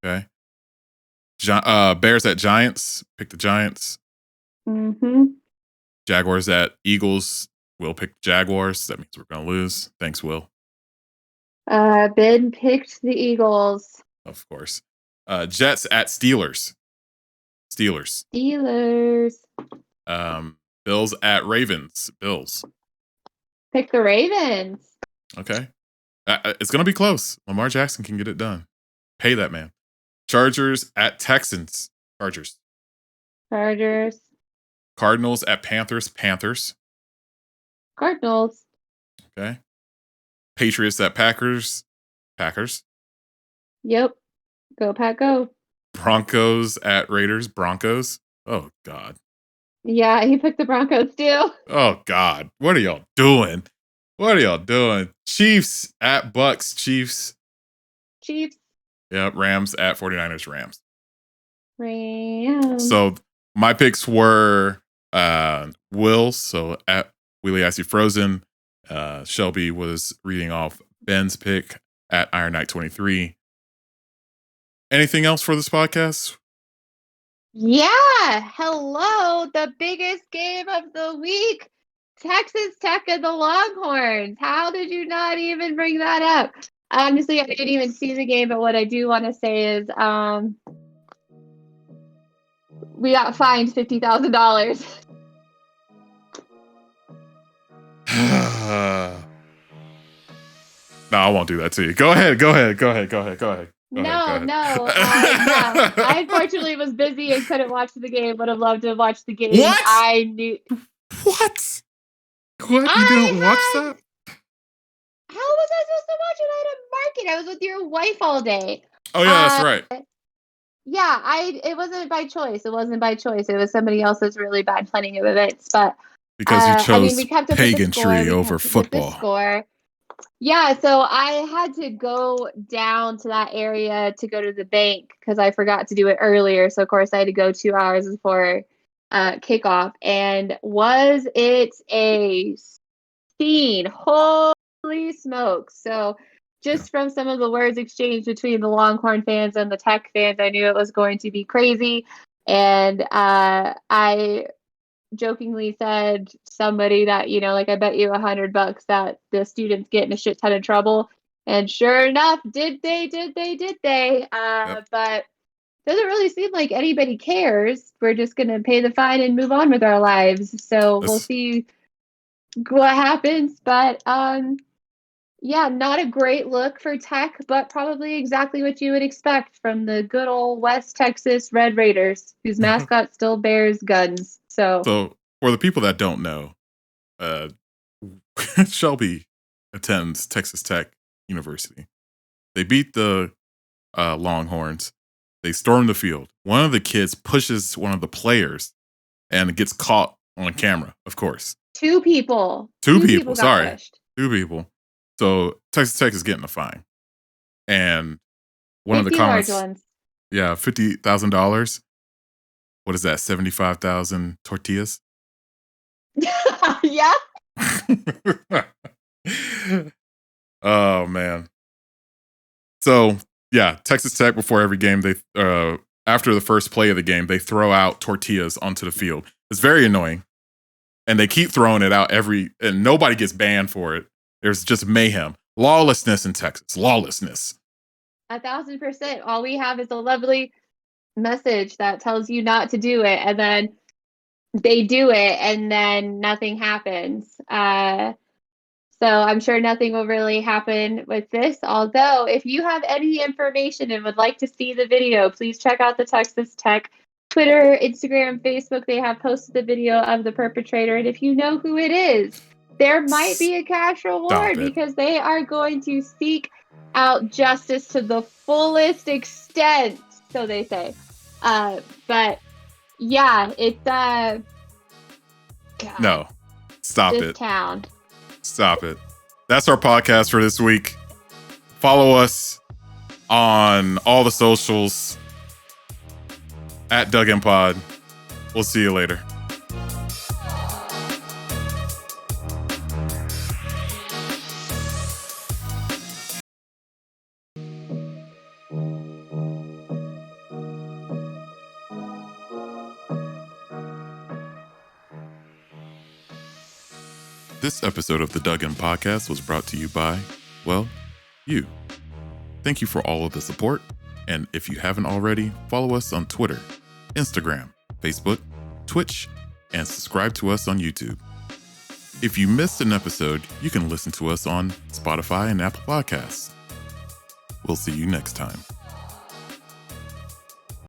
Okay. Bears at Giants. Picked the Giants. Mm-hmm. Jaguars at Eagles. Will pick Jaguars. That means we're going to lose. Thanks, Will. Ben picked the Eagles. Of course. Jets at Steelers. Steelers. Bills at Ravens. Bills. Pick the Ravens. Okay. It's going to be close. Lamar Jackson can get it done. Pay that man. Chargers at Texans. Chargers. Cardinals at Panthers. Panthers. Cardinals. Okay. Patriots at Packers. Packers. Yep. Go, Pack, go. Broncos at Raiders. Broncos. Oh, God. Yeah, he picked the Broncos too. Oh, God. What are y'all doing? What are y'all doing? Chiefs at Bucks. Chiefs. Yep. Rams at 49ers. Rams. So my picks were Will. So at Wheelie Icy Frozen. Shelby was reading off Ben's pick at Iron Knight 23. Anything else for this podcast? Yeah. Hello. The biggest game of the week. Texas Tech and the Longhorns. How did you not even bring that up? Honestly, I didn't even see the game, but what I do want to say is we got fined $50,000. No, I won't do that to you. Go ahead. No. I unfortunately was busy and couldn't watch the game. Would have loved to have watched the game. What? I knew. What? You didn't watch that? How was I supposed to watch it? I had a market. I was with your wife all day. Oh yeah, that's right. Yeah, it wasn't by choice. It was somebody else's really bad planning of events. But because you chose we kept up pagantry over football. Yeah, so I had to go down to that area to go to the bank because I forgot to do it earlier. So of course I had to go 2 hours before kickoff. And was it a scene? Holy smokes. So just from some of the words exchanged between the Longhorn fans and the Tech fans, I knew it was going to be crazy. And I jokingly said somebody that, I bet you $100 that the students get in a shit ton of trouble. And sure enough, did they. Yep. But doesn't really seem like anybody cares. We're just going to pay the fine and move on with our lives. So we'll see what happens. But yeah, not a great look for Tech, but probably exactly what you would expect from the good old West Texas Red Raiders, whose mascot still bears guns. So for the people that don't know, Shelby attends Texas Tech University. They beat the Longhorns. They storm the field. One of the kids pushes one of the players and gets caught on camera, of course. Two people. Two people. So Texas Tech is getting a fine. And one of the comments. Large ones. Yeah, $50,000. What is that? 75,000 tortillas? Yeah. Oh man. So yeah, Texas Tech before every game, they after the first play of the game, they throw out tortillas onto the field. It's very annoying. And they keep throwing it out and nobody gets banned for it. There's just mayhem. Lawlessness in Texas. Lawlessness. 1,000%. All we have is a lovely message that tells you not to do it, and then they do it, and then nothing happens. So I'm sure nothing will really happen with this. Although, if you have any information and would like to see the video, please check out the Texas Tech Twitter, Instagram, Facebook. They have posted the video of the perpetrator. And if you know who it is, there might be a cash reward because they are going to seek out justice to the fullest extent, so they say. But yeah, it's God, no, stop this it. Town. Stop it. That's our podcast for this week. Follow us on all the socials at Duggan Pod. We'll see you later. This episode of the Duggan Podcast was brought to you by, well, you. Thank you for all of the support. And if you haven't already, follow us on Twitter, Instagram, Facebook, Twitch, and subscribe to us on YouTube. If you missed an episode, you can listen to us on Spotify and Apple Podcasts. We'll see you next time.